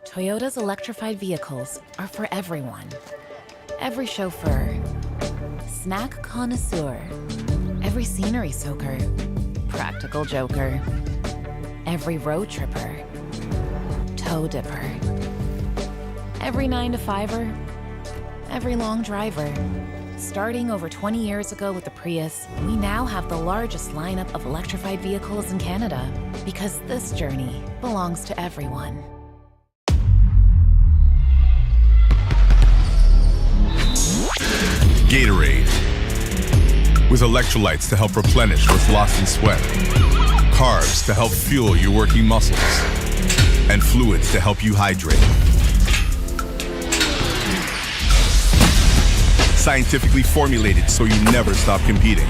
Toyota's electrified vehicles are for everyone. Every chauffeur, snack connoisseur, every scenery soaker, practical joker, every road tripper, toe dipper, every 9-to-5er, every long driver. Starting over 20 years ago with the Prius, we now have the largest lineup of electrified vehicles in Canada because this journey belongs to everyone. Gatorade. With electrolytes to help replenish what's lost in sweat, carbs to help fuel your working muscles, and fluids to help you hydrate. Scientifically formulated so you never stop competing.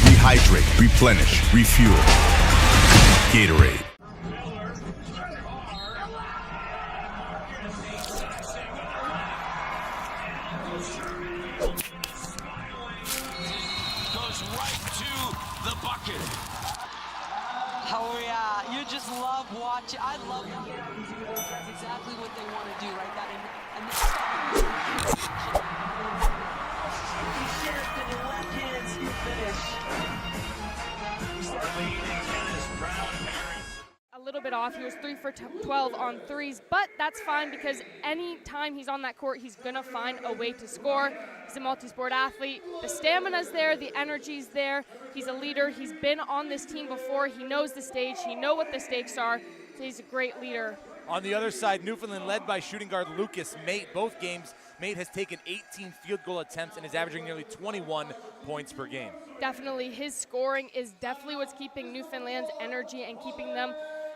Rehydrate, replenish, refuel. Gatorade. Goes right to the bucket. Oh yeah, you just love watching. I love that. That's exactly what they want to do, right? That and he shift and your left hands finish. A little bit off. He was 3 for 12 on threes, but that's fine because any time he's on that court, he's gonna find a way to score. He's a multi-sport athlete. The stamina's there, the energy's there. He's a leader. He's been on this team before. He knows the stage. He knows what the stakes are. So he's a great leader. On the other side, Newfoundland led by shooting guard Lucas Mate. Both games, Mate has taken 18 field goal attempts and is averaging nearly 21 points per game. Definitely, his scoring is definitely what's keeping Newfoundland's energy and keeping them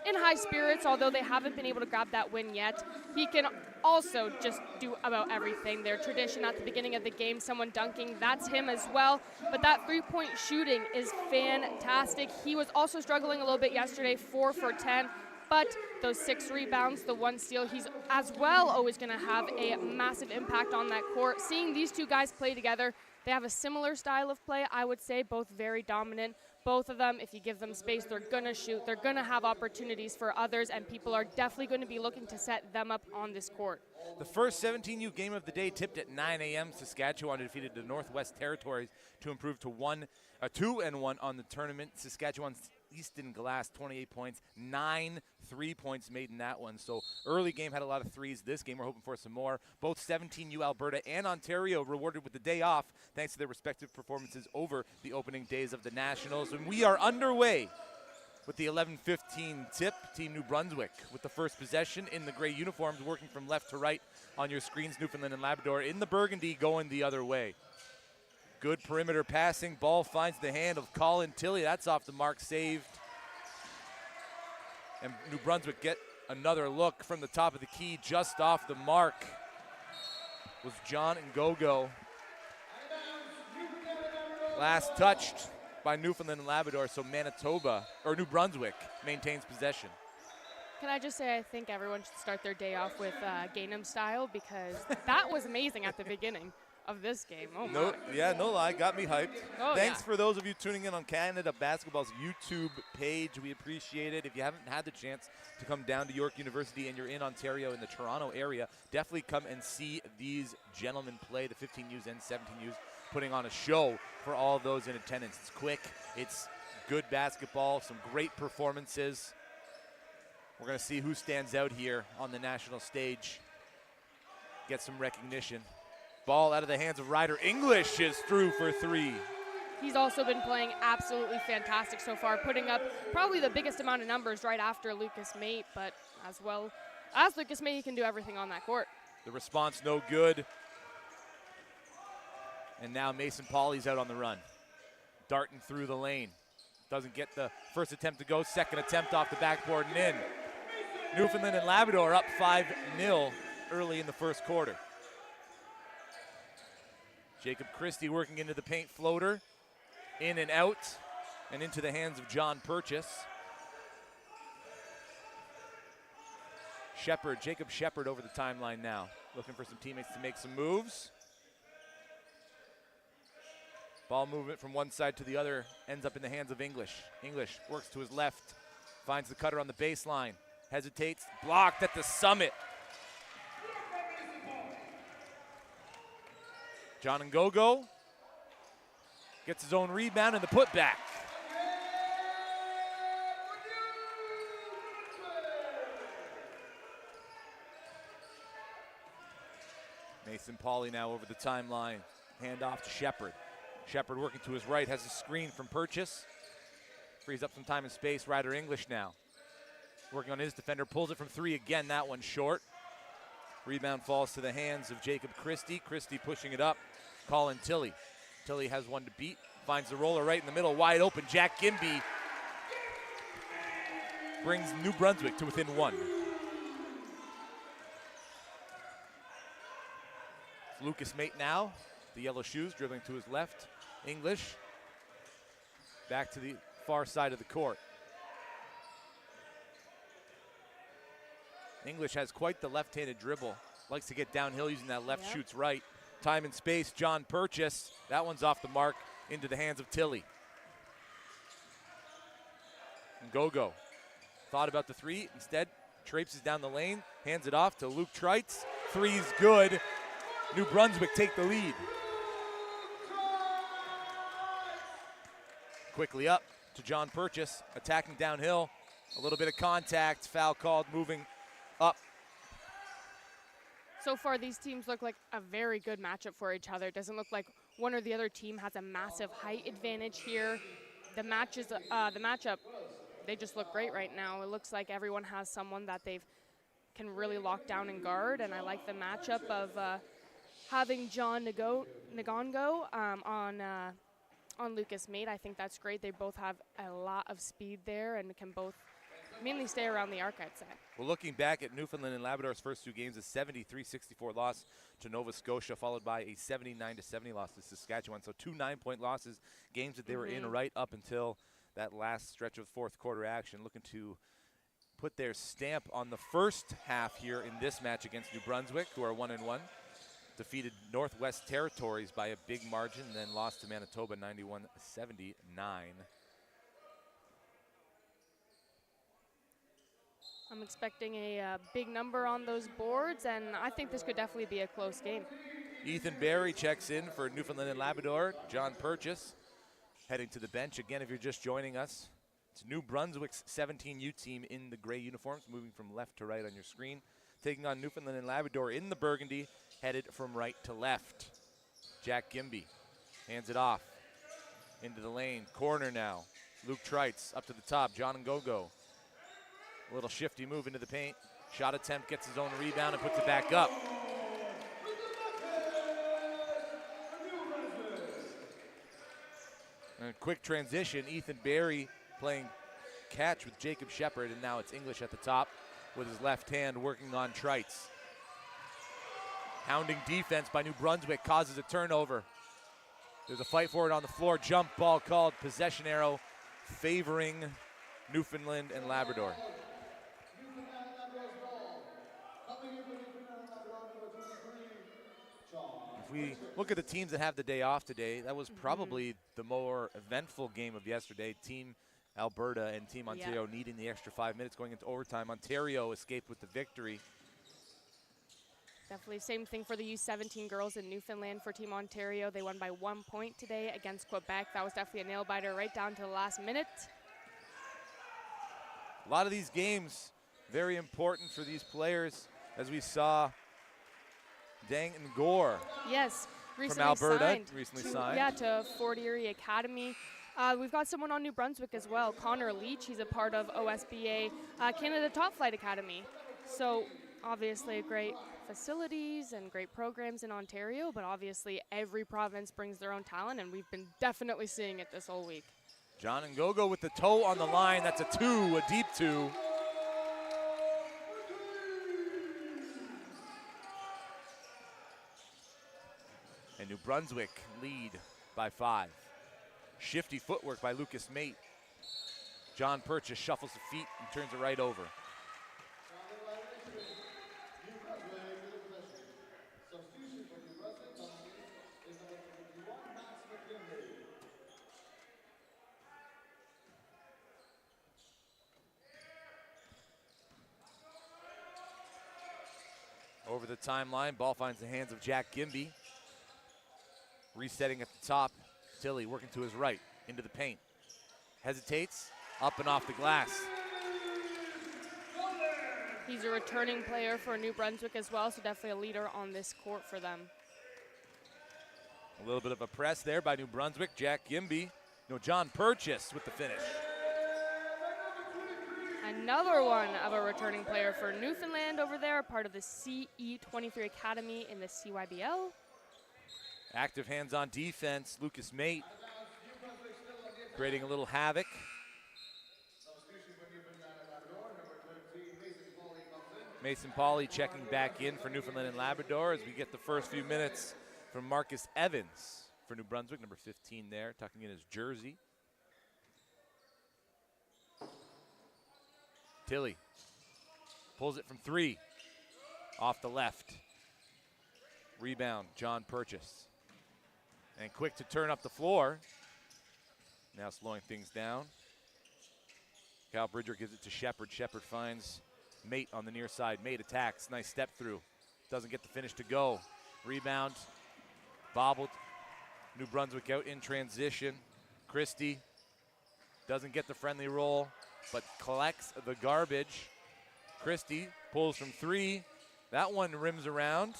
in high spirits, although they haven't been able to grab that win yet. He can also just do about everything. Their tradition at the beginning of the game, someone dunking, that's him as well. But that three-point shooting is fantastic. He was also struggling a little bit yesterday, 4 for 10. But those 6 rebounds, the 1 steal, he's as well always going to have a massive impact on that court. Seeing these two guys play together, they have a similar style of play, I would say, both very dominant. Both of them, if you give them space, they're going to shoot. They're going to have opportunities for others, and people are definitely going to be looking to set them up on this court. The first 17U game of the day tipped at 9 a.m. Saskatchewan defeated the Northwest Territories to improve to 2-1 on the tournament. Saskatchewan's Easton Glass, 28 points, 9 3-points made in that one. So early game had a lot of threes. This game we're hoping for some more. Both 17U Alberta and Ontario rewarded with the day off thanks to their respective performances over the opening days of the Nationals. And we are underway with the 11:15 tip. Team New Brunswick with the first possession in the gray uniforms, working from left to right on your screens. Newfoundland and Labrador in the burgundy going the other way. Good perimeter passing. Ball finds the hand of Colin Tilley. That's off the mark, saved. And New Brunswick get another look from the top of the key, just off the mark was John Ngogo. Last touched by Newfoundland and Labrador, so New Brunswick maintains possession. Can I just say I think everyone should start their day off with Gainham style, because that was amazing at the beginning of this game. Oh no, my. yeah, no lie, got me hyped. Oh, Thanks yeah. for those of you tuning in on Canada Basketball's YouTube page. We appreciate it. If you haven't had the chance to come down to York University and you're in Ontario, in the Toronto area, definitely come and see these gentlemen play, the 15Us and 17Us, putting on a show for all those in attendance. It's quick, it's good basketball, some great performances. We're going to see who stands out here on the national stage, get some recognition. Ball out of the hands of Ryder English is through for 3. He's also been playing absolutely fantastic so far, putting up probably the biggest amount of numbers right after Lucas Mate, but as well as Lucas Mate, he can do everything on that court. The response no good. And now Mason Pauly's out on the run. Darting through the lane. Doesn't get the first attempt to go, second attempt off the backboard and in. Newfoundland and Labrador up 5-0 early in the first quarter. Jacob Christie working into the paint, floater, in and out, and into the hands of John Purchase. Jacob Shepard over the timeline now, looking for some teammates to make some moves. Ball movement from one side to the other ends up in the hands of English. English works to his left, Finds the cutter on the baseline. Hesitates. Blocked at the summit. John Ngogo gets his own rebound and the putback. Mason Pauley now over the timeline. Hand off to Shepard. Shepard working to his right, has a screen from Purchase. Frees up some time and space. Ryder English now working on his defender. Pulls it from three again. That one short. Rebound falls to the hands of Jacob Christie. Christie pushing it up. Colin Tilley. Tilley has one to beat. Finds the roller right in the middle. Wide open. Jack Gimby brings New Brunswick to within one. It's Lucas Mate now. The yellow shoes dribbling to his left. English back to the far side of the court. English has quite the left-handed dribble. Likes to get downhill using that left, shoots right. Time and space, John Purchase. That one's off the mark into the hands of Tilley. Ngogo thought about the three. Instead, traipses down the lane, hands it off to Luke Treitz. Three's good. New Brunswick take the lead. Quickly up to John Purchase, attacking downhill. A little bit of contact, foul called, moving up. So far, these teams look like a very good matchup for each other. It doesn't look like one or the other team has a massive height advantage here. The matchup, they just look great right now. It looks like everyone has someone that they can really lock down and guard, and I like the matchup of having John Ngongo on Lucas Mate. I think that's great. They both have a lot of speed there and can both mainly stay around the arc, I'd say. Well, looking back at Newfoundland and Labrador's first two games, a 73-64 loss to Nova Scotia, followed by a 79-70 loss to Saskatchewan. So two 9-point losses, games that they were in right up until that last stretch of fourth quarter action. Looking to put their stamp on the first half here in this match against New Brunswick, who are 1-1. Defeated Northwest Territories by a big margin, then lost to Manitoba 91-79. I'm expecting a big number on those boards, and I think this could definitely be a close game. Ethan Barry checks in for Newfoundland and Labrador. John Purchase heading to the bench. Again, if you're just joining us, it's New Brunswick's 17U team in the gray uniforms, moving from left to right on your screen. Taking on Newfoundland and Labrador in the burgundy, headed from right to left. Jack Gimby hands it off into the lane. Corner now. Luke Treitz up to the top. John Ngogo. A little shifty move into the paint. Shot attempt, gets his own rebound and puts it back up. And a quick transition. Ethan Barry playing catch with Jacob Shepard, and now it's English at the top with his left hand working on Treitz. Hounding defense by New Brunswick causes a turnover. There's a fight for it on the floor. Jump ball called. Possession arrow favoring Newfoundland and Labrador. If we look at the teams that have the day off today, that was probably the more eventful game of yesterday. Team Alberta and Team Ontario needing the extra 5 minutes going into overtime. Ontario escaped with the victory. Definitely same thing for the U17 girls in Newfoundland for Team Ontario. They won by 1 point today against Quebec. That was definitely a nail-biter right down to the last minute. A lot of these games very important for these players, as we saw Dang and Gore. Yes, recently from Alberta, signed. Yeah, to Fort Erie Academy. We've got someone on New Brunswick as well, Connor Leach. He's a part of OSBA Canada Top Flight Academy. So obviously great facilities and great programs in Ontario, but obviously every province brings their own talent, and we've been definitely seeing it this whole week. John Ngogo with the toe on the line. That's a two, a deep two. And New Brunswick lead by 5. Shifty footwork by Lucas Mate. John Purchase shuffles the feet and turns it right over. Over the timeline, ball finds the hands of Jack Gimby. Resetting at the top, Tilly working to his right, into the paint. Hesitates, up and off the glass. He's a returning player for New Brunswick as well, so definitely a leader on this court for them. A little bit of a press there by New Brunswick. Jack Gimby, John Purchase with the finish. Another one of a returning player for Newfoundland over there, part of the CE23 Academy in the CYBL. Active hands on defense, Lucas Mate creating a little havoc. Mason Pauley checking back in for Newfoundland and Labrador as we get the first few minutes from Marcus Evans for New Brunswick, number 15 there, tucking in his jersey. Tilly pulls it from 3, off the left. Rebound, John Purchase. And quick to turn up the floor. Now slowing things down. Kyle Bridger gives it to Shepard. Shepard finds Mate on the near side. Mate attacks, nice step through. Doesn't get the finish to go. Rebound, bobbled. New Brunswick out in transition. Christie doesn't get the friendly roll, but collects the garbage. Christie pulls from 3. That one rims around.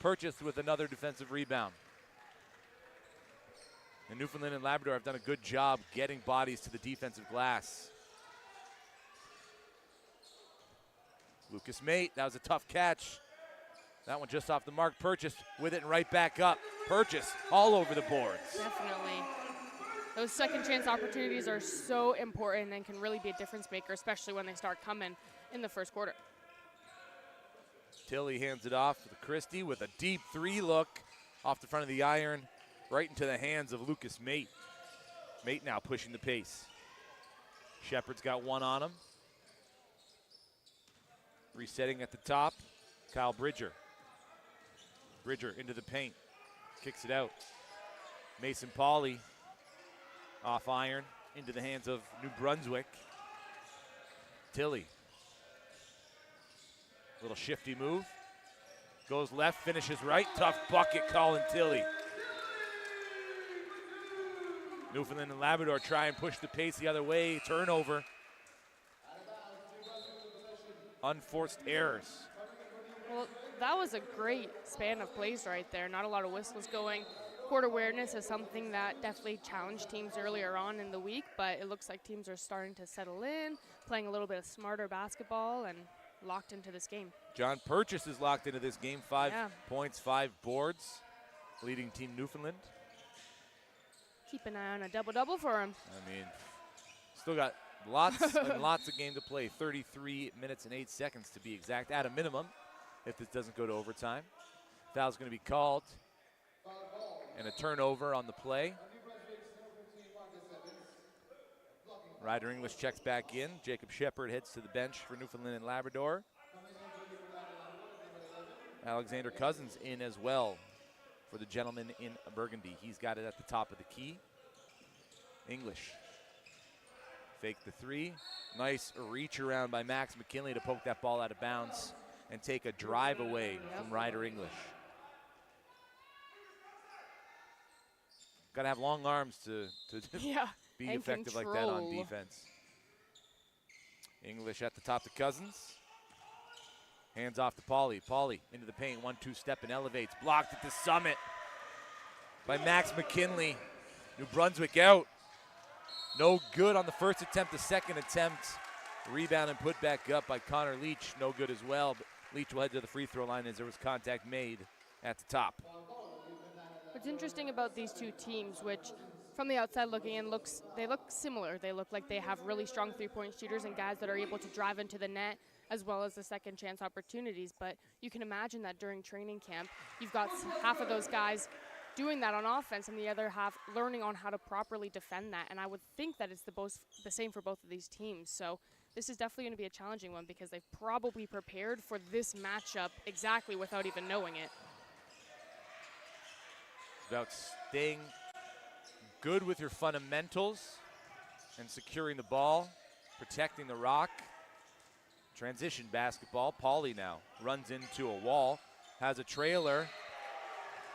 Purchased with another defensive rebound. And Newfoundland and Labrador have done a good job getting bodies to the defensive glass. Lucas Mate, that was a tough catch. That one just off the mark. Purchase with it and right back up. Purchase all over the boards. Definitely. Those second chance opportunities are so important and can really be a difference maker, especially when they start coming in the first quarter. Tilly hands it off to Christie with a deep 3 look off the front of the iron, right into the hands of Lucas Mate. Mate now pushing the pace. Shepard's got one on him. Resetting at the top, Kyle Bridger. Bridger into the paint, kicks it out. Mason Pauley off iron into the hands of New Brunswick. Tilly. Little shifty move. Goes left, finishes right. Tough bucket, Colin Tilly. Newfoundland and Labrador try and push the pace the other way. Turnover. Unforced errors. Well, that was a great span of plays right there. Not a lot of whistles going. Court awareness is something that definitely challenged teams earlier on in the week, but it looks like teams are starting to settle in, playing a little bit of smarter basketball, and locked into this game. John Purchase is locked into this game. 5 points, 5 boards, leading Team Newfoundland. Keep an eye on a double-double for him. I mean, still got lots and lots of game to play. 33 minutes and 8 seconds to be exact, at a minimum, if this doesn't go to overtime. Foul's going to be called. And a turnover on the play. Ryder English checks back in. Jacob Shepard heads to the bench for Newfoundland and Labrador. Alexander Cousins in as well for the gentleman in Burgundy. He's got it at the top of the key. English. Fake the 3. Nice reach around by Max McKinley to poke that ball out of bounds and take a drive away from Ryder English. Got to have long arms to be effective like that on defense. English at the top to Cousins. Hands off to Pauley. Pauley into the paint, 1-2 step and elevates. Blocked at the summit by Max McKinley. New Brunswick out. No good on the first attempt, the second attempt. Rebound and put back up by Connor Leach. No good as well, but Leach will head to the free throw line as there was contact made at the top. What's interesting about these two teams, which from the outside looking in, they look similar. They look like they have really strong three-point shooters and guys that are able to drive into the net as well as the second chance opportunities. But you can imagine that during training camp, you've got half of those guys doing that on offense and the other half learning on how to properly defend that. And I would think that it's the same for both of these teams. So this is definitely going to be a challenging one because they've probably prepared for this matchup exactly without even knowing it. About staying good with your fundamentals and securing the ball, protecting the rock. Transition basketball. Pauley now runs into a wall. has a trailer.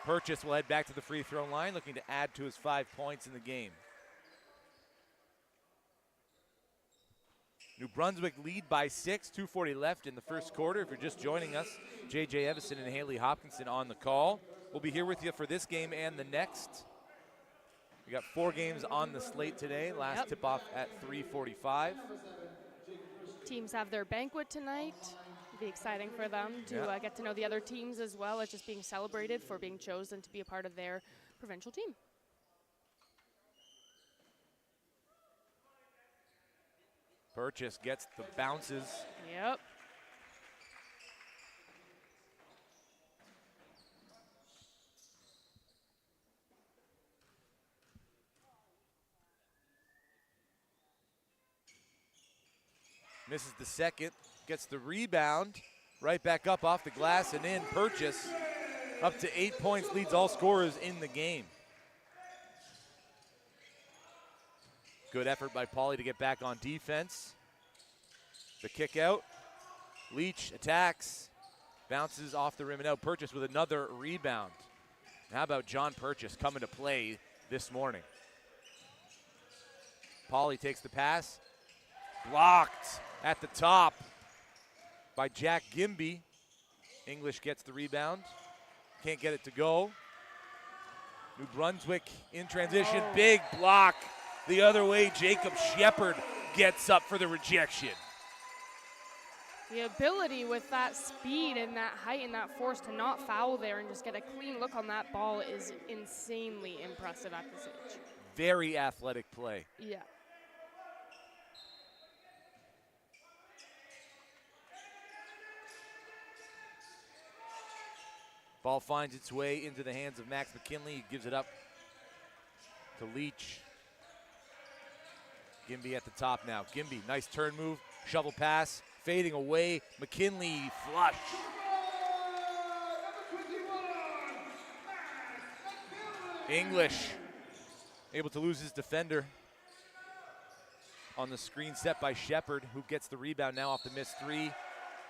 Purchase will head back to the free throw line, looking to add to his 5 points in the game. New Brunswick lead by 6, 2:40 left in the first quarter. If you're just joining us, J.J. Evison and Haley Hopkinson on the call. We'll be here with you for this game and the next. We got 4 games on the slate today. Last tip-off at 3:45. Teams have their banquet tonight. It'll be exciting for them to get to know the other teams as well as just being celebrated for being chosen to be a part of their provincial team. Purchase gets the bounces. Yep. Misses the second, gets the rebound, right back up off the glass and in. Purchase up to 8 points, leads all scorers in the game. Good effort by Pauly to get back on defense. The kick out. Leach attacks, bounces off the rim and out. Purchase with another rebound. How about John Purchase coming to play this morning? Pauly takes the pass. Blocked at the top by Jack Gimby. English gets the rebound. Can't get it to go. New Brunswick in transition. Big block the other way. Jacob Shepard gets up for the rejection. The ability with that speed and that height and that force to not foul there and just get a clean look on that ball is insanely impressive at this age. Very athletic play. Yeah. Ball finds its way into the hands of Max McKinley. He gives it up to Leach. Gimby at the top now. Gimby, nice turn move, shovel pass, fading away. McKinley flush. English able to lose his defender on the screen set by Shepard, who gets the rebound now off the missed 3.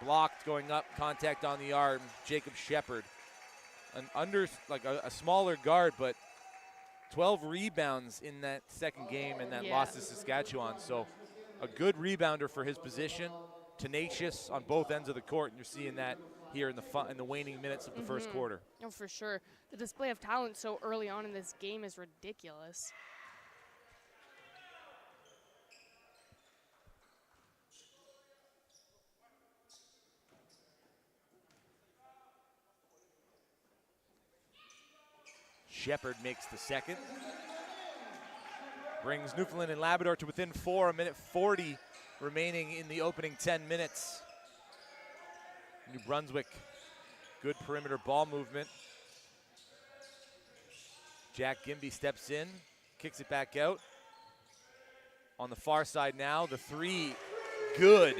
Blocked, going up, contact on the arm. Jacob Shepard. A smaller guard, but 12 rebounds in that second game and that loss to Saskatchewan. So a good rebounder for his position, tenacious on both ends of the court, and you're seeing that here in the waning minutes of the first quarter. Oh, for sure. The display of talent so early on in this game is ridiculous. Shepard makes the second. Brings Newfoundland and Labrador to within 4, 1:40 remaining in the opening 10 minutes. New Brunswick, good perimeter ball movement. Jack Gimby steps in, kicks it back out. On the far side now, the 3, good.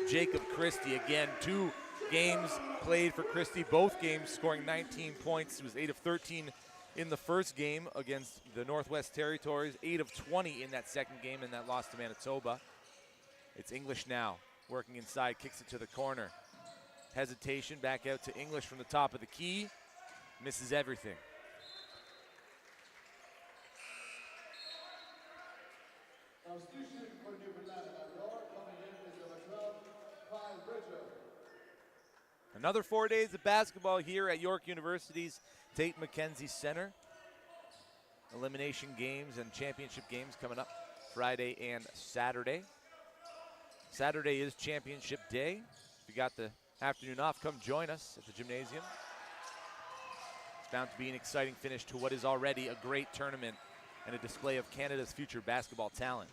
Jacob Christie again, 2 games played for Christie, both games scoring 19 points. He was 8 of 13 in the first game against the Northwest Territories, 8 of 20 in that second game and that loss to Manitoba. It's English now, working inside, kicks it to the corner. Hesitation, back out to English from the top of the key. Misses everything. Another 4 days of basketball here at York University's Tate McKenzie Center. Elimination games and championship games coming up Friday and Saturday. Saturday is championship day. If you got the afternoon off, come join us at the gymnasium. It's bound to be an exciting finish to what is already a great tournament and a display of Canada's future basketball talent.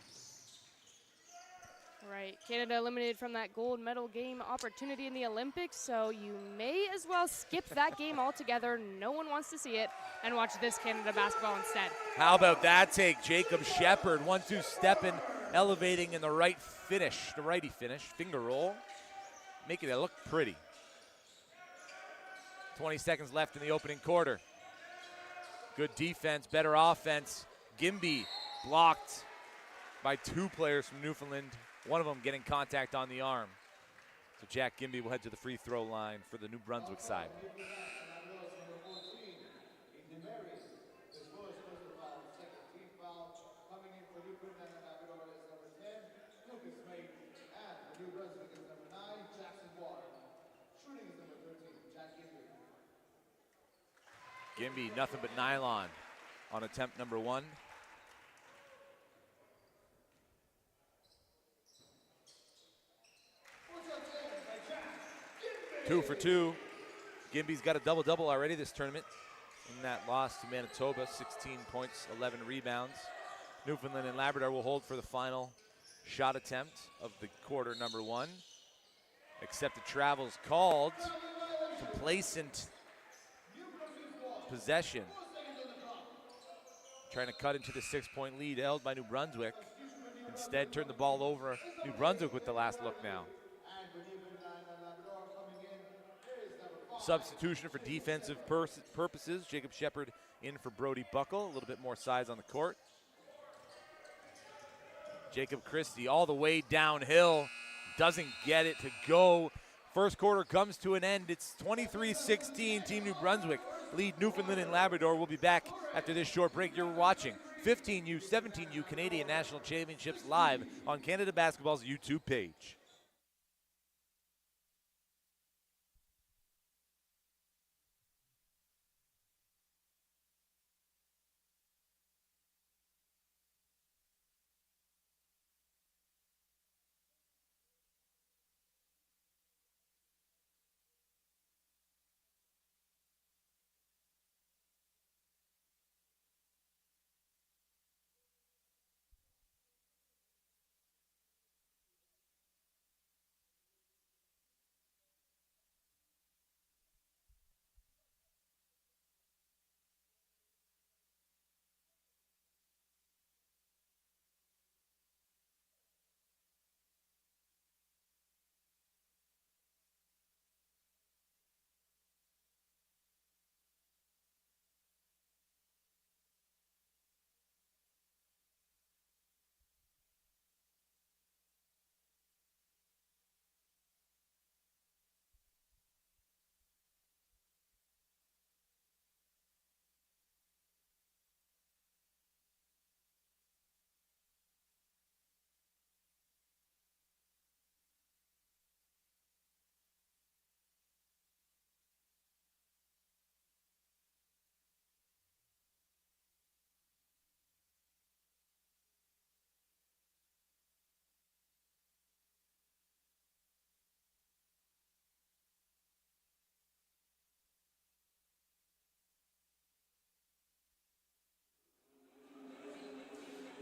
Right, Canada eliminated from that gold medal game opportunity in the Olympics, so you may as well skip that game altogether. No one wants to see it, and watch this Canada basketball instead. How about that take? Jacob Shepard, 1-2 stepping, elevating in the right finish, the righty finish, finger roll, making it look pretty. 20 seconds left in the opening quarter. Good defense, better offense. Gimby blocked by 2 players from Newfoundland. One of them getting contact on the arm. So Jack Gimby will head to the free throw line for the New Brunswick side. Gimby, nothing but nylon on attempt number 1. Two for 2. Gimby's got a double-double already this tournament in that loss to Manitoba, 16 points, 11 rebounds. Newfoundland and Labrador will hold for the final shot attempt of the quarter number 1. Accepted travels called. Complacent possession. Trying to cut into the 6-point lead held by New Brunswick. Instead, turned the ball over. New Brunswick with the last look now. Substitution for defensive purposes. Jacob Shepard in for Brody Buckle. A little bit more size on the court. Jacob Christie all the way downhill. Doesn't get it to go. First quarter comes to an end. It's 23-16. Team New Brunswick lead Newfoundland and Labrador. We'll be back after this short break. You're watching 15U, 17U Canadian National Championships live on Canada Basketball's YouTube page.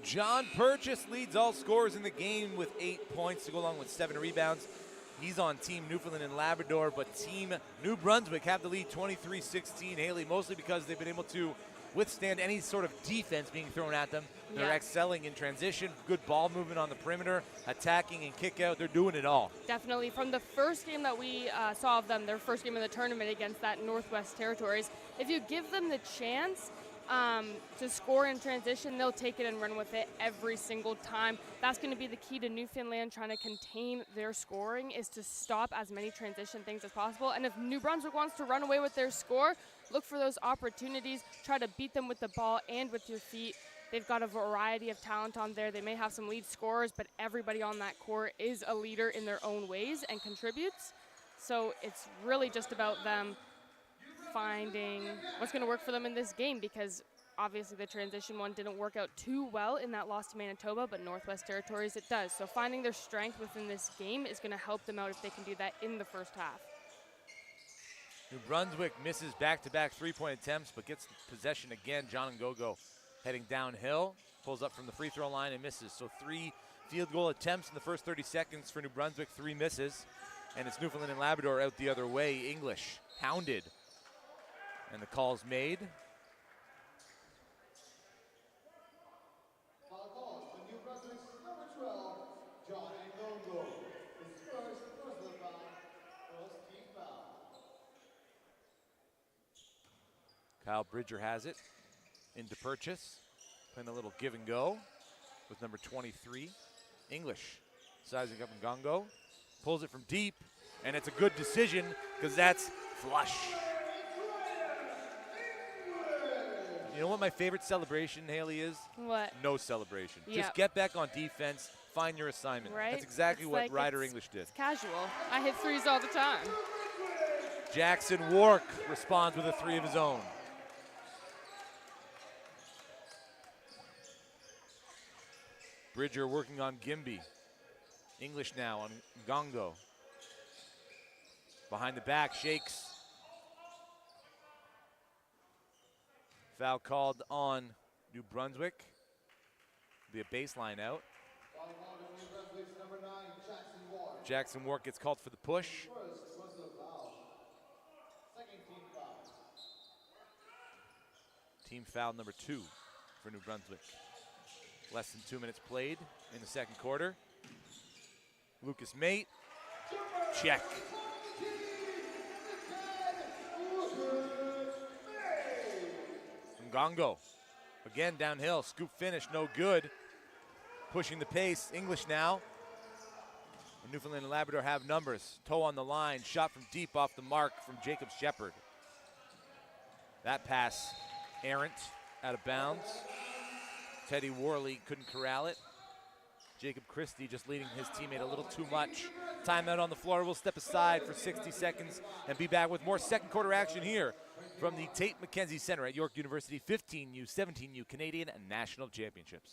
John Purchase leads all scorers in the game with 8 points to go along with 7 rebounds. He's on Team Newfoundland and Labrador, but Team New Brunswick have the lead 23-16, Haley, mostly because they've been able to withstand any sort of defense being thrown at them. They're excelling in transition, good ball movement on the perimeter, attacking and kick out. They're doing it all. Definitely. From the first game that we saw of them, their first game of the tournament against that Northwest Territories, if you give them the chance to score in transition, they'll take it and run with it every single time. That's going to be the key to Newfoundland trying to contain their scoring, is to stop as many transition things as possible. And if New Brunswick wants to run away with their score, look for those opportunities. Try to beat them with the ball and with your feet. They've got a variety of talent on there. They may have some lead scorers, but everybody on that court is a leader in their own ways and contributes. So it's really just about them finding what's going to work for them in this game, because obviously the transition one didn't work out too well in that loss to Manitoba, but Northwest Territories it does. So finding their strength within this game is going to help them out if they can do that in the first half. New Brunswick misses back-to-back three-point attempts, but gets possession again. John Ngogo heading downhill, pulls up from the free throw line and misses. So 3 field goal attempts in the first 30 seconds for New Brunswick, 3 misses. And it's Newfoundland and Labrador out the other way. English hounded. And the call's made. Foul call on New Brunswick's number 12, John Ngogo. His first personal foul, first team foul. Kyle Bridger has it into Purchase. Playing a little give and go with number 23. English sizing up Ngongo. Pulls it from deep, and it's a good decision because that's flush. You know what my favorite celebration, Haley, is? What? No celebration. Yep. Just get back on defense, find your assignment. Right? That's exactly It's what like Ryder English did. It's casual. I hit threes all the time. Jackson Wark responds with a 3 of his own. Bridger working on Gimby. English now on Ngongo. Behind the back, shakes. Foul called on New Brunswick. Be a baseline out. Jackson Ward gets called for the push. Team foul number 2 for New Brunswick. Less than 2 minutes played in the second quarter. Lucas Mate, check. Ngongo, again downhill, scoop finish, no good. Pushing the pace, English now. Newfoundland and Labrador have numbers. Toe on the line, shot from deep off the mark from Jacob Shepard. That pass, errant, out of bounds. Teddy Worley couldn't corral it. Jacob Christie just leading his teammate a little too much. Timeout on the floor. We'll step aside for 60 seconds and be back with more second quarter action here from the Tate McKenzie Center at York University 15U, 17U Canadian and National Championships.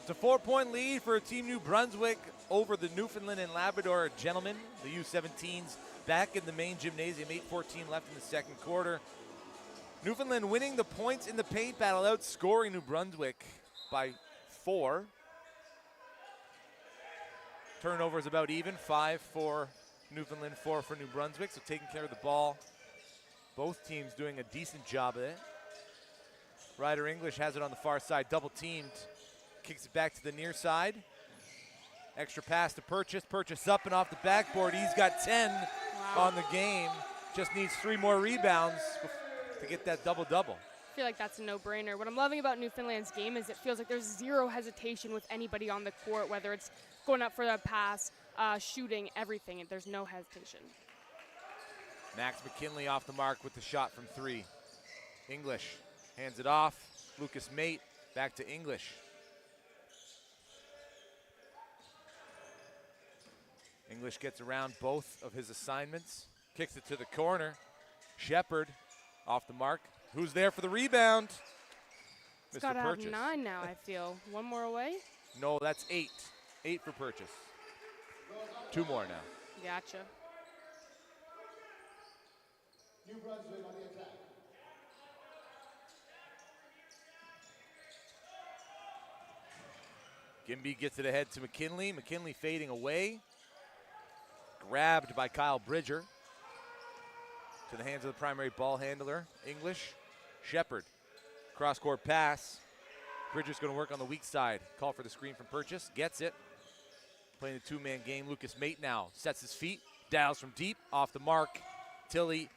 It's a 4-point lead for Team New Brunswick over the Newfoundland and Labrador gentlemen. The U17s back in the main gymnasium, 8:14 left in the second quarter. Newfoundland winning the points in the paint battle, outscoring New Brunswick by 4. Turnovers about even, 5 for Newfoundland, 4 for New Brunswick, so taking care of the ball. Both teams doing a decent job of it. Ryder English has it on the far side, double teamed. Kicks it back to the near side. Extra pass to Purchase. Purchase up and off the backboard. He's got 10 on the game. Just needs 3 more rebounds to get that double-double. I feel like that's a no-brainer. What I'm loving about Newfoundland's game is it feels like there's zero hesitation with anybody on the court, whether it's going up for the pass, shooting, everything. There's no hesitation. Max McKinley off the mark with the shot from 3. English hands it off. Lucas Mate back to English. English gets around both of his assignments, kicks it to the corner. Shepard off the mark. Who's there for the rebound? It's Mr. got to have Purchase. 9 now, I feel. One more away? No, that's 8. 8 for Purchase. 2 more now. Gotcha. New Brunswick on the attack. Gimby gets it ahead to McKinley. McKinley fading away. Grabbed by Kyle Bridger. To the hands of the primary ball handler, English. Shepard. Cross-court pass. Bridger's going to work on the weak side. Call for the screen from Purchase. Gets it. Playing the 2-man game. Lucas Mate now sets his feet. Dials from deep. Off the mark. Tilley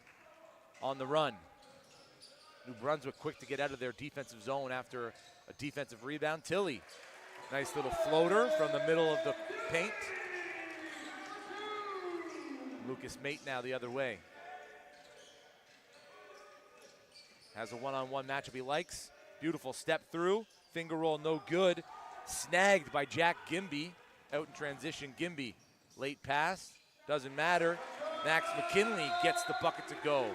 on the run. New Brunswick quick to get out of their defensive zone after a defensive rebound. Tilley. Nice little floater from the middle of the paint. Lucas Mate now the other way. Has a one-on-one matchup he likes. Beautiful step through. Finger roll no good. Snagged by Jack Gimby. Out in transition, Gimby. Late pass. Doesn't matter. Max McKinley gets the bucket to go.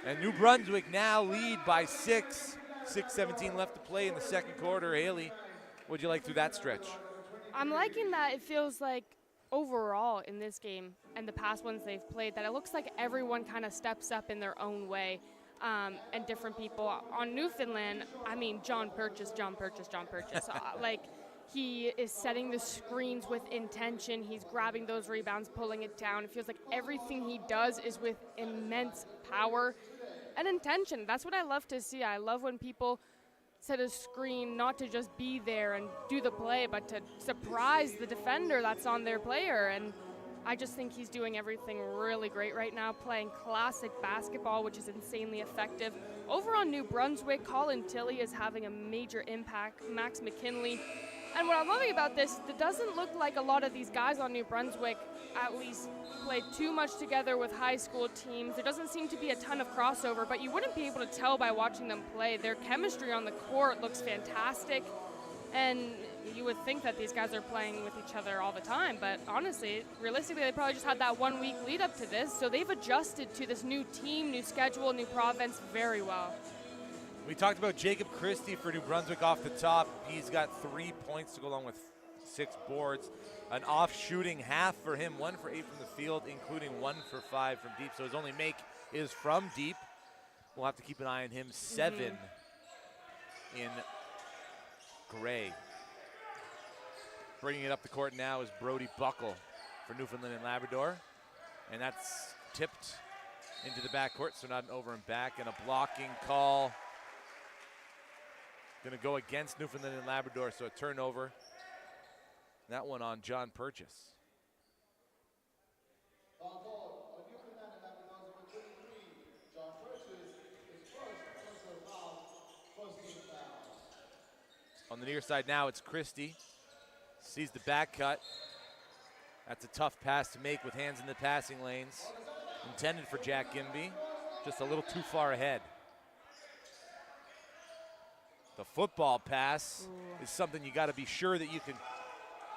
And New Brunswick now lead by 6. 6:17 left to play in the second quarter. Haley, what'd you like through that stretch? I'm liking that it feels like overall in this game and the past ones they've played that it looks like everyone kind of steps up in their own way, and different people. On Newfoundland, I mean, John Purchase. Like, He is setting the screens with intention. He's grabbing those rebounds, pulling it down. It feels like everything he does is with immense power and intention. That's what I love to see. I love when people set a screen not to just be there and do the play, but to surprise the defender that's on their player. And I just think he's doing everything really great right now, playing classic basketball, which is insanely effective. Over on New Brunswick, Colin Tilley is having a major impact. Max McKinley. And what I'm loving about this, it doesn't look like a lot of these guys on New Brunswick at least play too much together with high school teams. There doesn't seem to be a ton of crossover, but you wouldn't be able to tell by watching them play. Their chemistry on the court looks fantastic, and you would think that these guys are playing with each other all the time, but honestly, realistically, they probably just had that 1 week lead up to this, so they've adjusted to this new team, new schedule, new province very well. We talked about Jacob Christie for New Brunswick off the top. He's got 3 points to go along with 6 boards. An off shooting half for him, 1 for 8 from the field, including 1 for 5 from deep. So his only make is from deep. We'll have to keep an eye on him. 7 in gray. Bringing it up the court now is Brody Buckle for Newfoundland and Labrador. And that's tipped into the backcourt, so not an over and back. And a blocking call. Going to go against Newfoundland and Labrador, so a turnover. That one on John Purchase. Foul called on Newfoundland and Labrador number 23. John Purchase is first personal foul, first team foul. On the near side now, it's Christie. Sees the back cut. That's a tough pass to make with hands in the passing lanes. Intended for Jack Gimby. Just a little too far ahead. The football pass is something you got to be sure that you can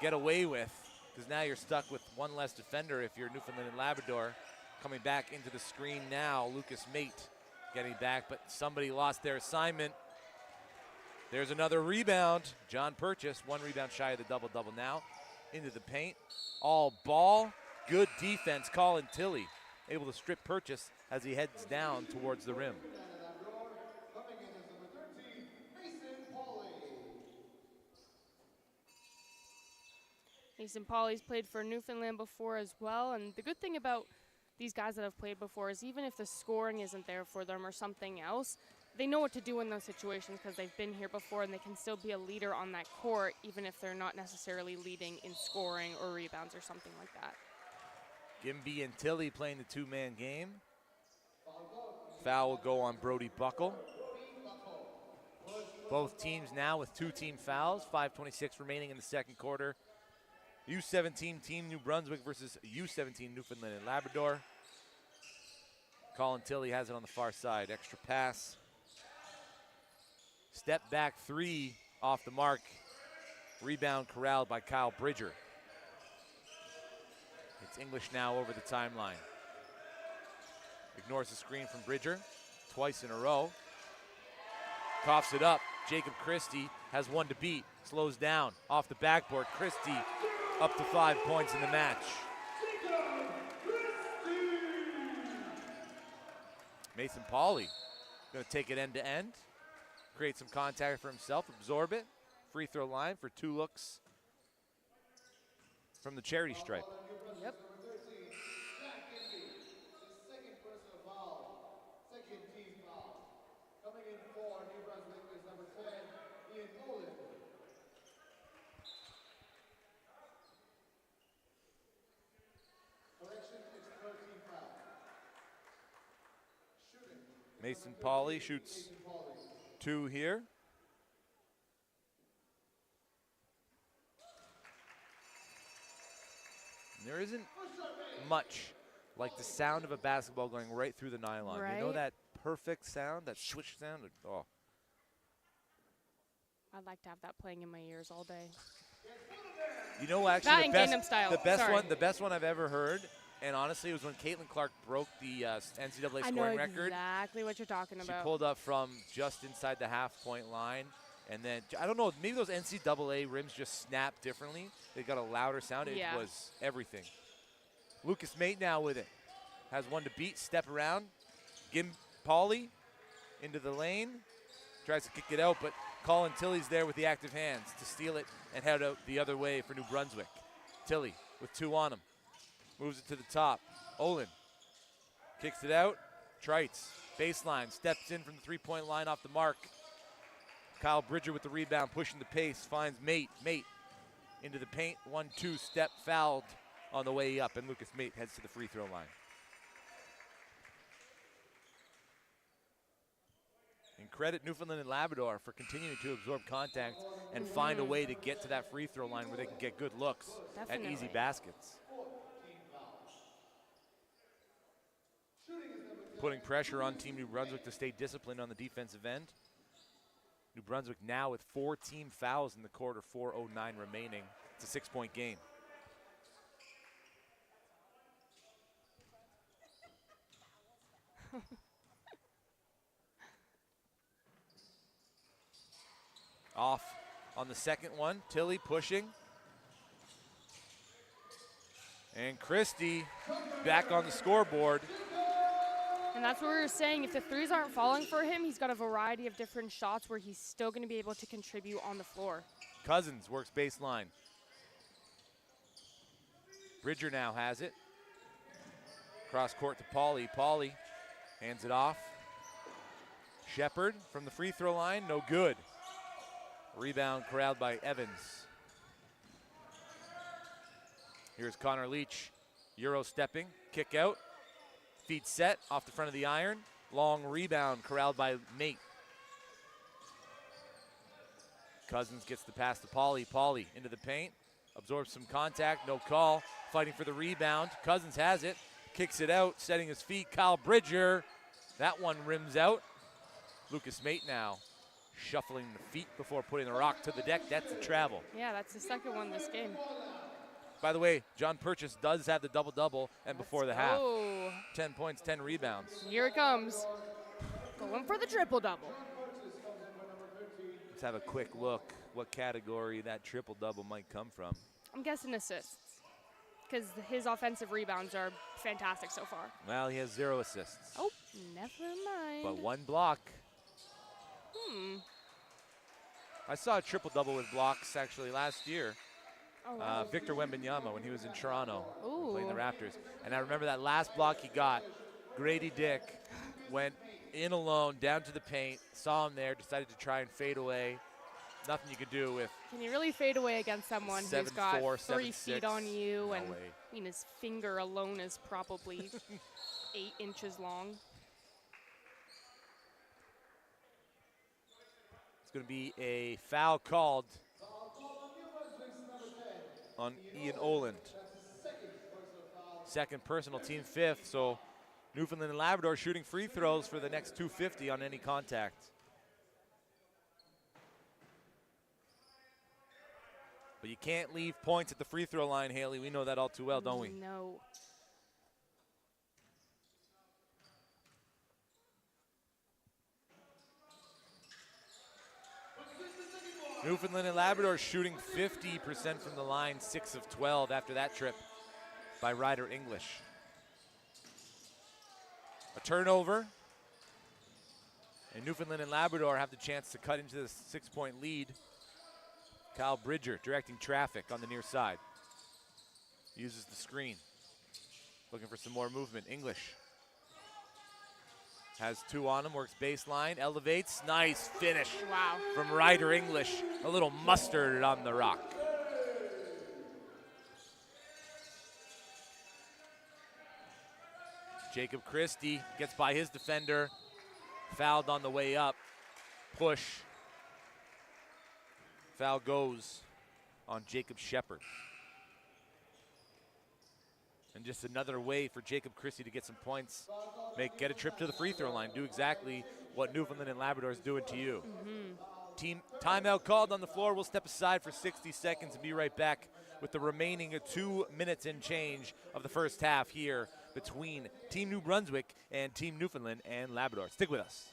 get away with, because now you're stuck with one less defender if you're Newfoundland and Labrador. Coming back into the screen now, Lucas Mate getting back, but somebody lost their assignment. There's another rebound. John Purchase, 1 rebound shy of the double-double now. Into the paint, all ball. Good defense, Colin Tilley able to strip Purchase as he heads down towards the rim. Coming in is number 13, Mason Pauly. Mason Pauly's played for Newfoundland before as well, and the good thing about these guys that have played before is even if the scoring isn't there for them or something else, they know what to do in those situations because they've been here before, and they can still be a leader on that court even if they're not necessarily leading in scoring or rebounds or something like that. Gimby and Tilley playing the 2-man game. Foul will go on Brody Buckle. Both teams now with 2 team fouls, 5:26 remaining in the second quarter. U17 Team New Brunswick versus U17 Newfoundland and Labrador. Colin Tilley has it on the far side. Extra pass. Step back 3 off the mark. Rebound corralled by Kyle Bridger. It's English now over the timeline. Ignores the screen from Bridger twice in a row. Coughs it up. Jacob Christie has 1 to beat. Slows down off the backboard. Christie up to 5 points in the match. Mason Pauly going to take it end to end. Create some contact for himself. Absorb it. Free throw line for 2 looks from the charity stripe. Yep. Mason Pauly shoots 2 here. And there isn't much like the sound of a basketball going right through the nylon. Right. You know that perfect sound, that swish sound? Oh. I'd like to have that playing in my ears all day. You know, actually, That and Gangnam Style. the best one I've ever heard, and honestly, it was when Caitlin Clark broke the NCAA I know scoring record. exactly what you're talking She about. pulled up from just inside the half-point line, and then, I don't know, maybe those NCAA rims just snapped differently. They got a louder sound. It Yeah. was everything. Lucas Mate now with it. Has 1 to beat, step around. Pauly into the lane. Tries to kick it out, but Colin Tilley's there with the active hands to steal it and head out the other way for New Brunswick. Tilley with 2 on him. Moves it to the top. Olin kicks it out. Trites, baseline, steps in from the 3-point line off the mark. Kyle Bridger with the rebound, pushing the pace, finds Mate. Mate into the paint, 1-2 step, fouled on the way up, and Lucas Mate heads to the free throw line. And credit Newfoundland and Labrador for continuing to absorb contact and find a way to get to that free throw line where they can get good looks at easy baskets. Putting pressure on Team New Brunswick to stay disciplined on the defensive end. New Brunswick now with 4 team fouls in the quarter, 4:09 remaining. It's a 6-point game. Off on the second one, Tilley pushing. And Christie back on the scoreboard. And that's what we were saying. If the threes aren't falling for him, he's got a variety of different shots where he's still going to be able to contribute on the floor. Cousins works baseline. Bridger now has it. Cross court to Pauly. Pauly hands it off. Shepard from the free throw line, no good. Rebound corralled by Evans. Here's Connor Leach. Euro stepping, kick out. Feet set off the front of the iron. Long rebound corralled by Mate. Cousins gets the pass to Pauly. Pauly into the paint. Absorbs some contact, no call. Fighting for the rebound. Cousins has it. Kicks it out, setting his feet. Kyle Bridger. That one rims out. Lucas Mate now shuffling the feet before putting the rock to the deck. That's a travel. Yeah, that's the second one this game. By the way, John Purchase does have the double-double and before the half. Oh, 10 points, 10 rebounds. here it comes. Going for the triple-double. Let's have a quick look what category that triple-double might come from. I'm guessing assists because his offensive rebounds are fantastic so far. Well, he has 0 assists. Oh, never mind. But 1 block. I saw a triple-double with blocks actually last year. Oh, wow. Victor Wembanyama when he was in Toronto playing the Ooh. Raptors. And I remember that last block he got, Grady Dick went in alone down to the paint, saw him there, decided to try and fade away. Nothing you could do with Can you really fade away against someone who's got 7'4", 3 7'6"? feet on you? No and way. I mean, his finger alone is probably 8 inches long. It's going to be a foul called on Ian Oland. Second personal, team 5th. So Newfoundland and Labrador shooting free throws for the next 250 on any contact. But you can't leave points at the free throw line, Haley. We know that all too well, don't we? No. Newfoundland and Labrador shooting 50% from the line, 6 of 12 after that trip by Ryder English. A turnover, and Newfoundland and Labrador have the chance to cut into the 6-point lead. Kyle Bridger directing traffic on the near side. Uses the screen. Looking for some more movement. English has 2 on him, works baseline, elevates. Nice finish Wow. from Ryder English. A little mustard on the rock. Jacob Christie gets by his defender. Fouled on the way up. Push. Foul goes on Jacob Shepard. And just another way for Jacob Christie to get some points. Get a trip to the free throw line. Do exactly what Newfoundland and Labrador is doing to you. Team timeout called on the floor. We'll step aside for 60 seconds and be right back with the remaining 2 minutes and change of the first half here between Team New Brunswick and Team Newfoundland and Labrador. Stick with us.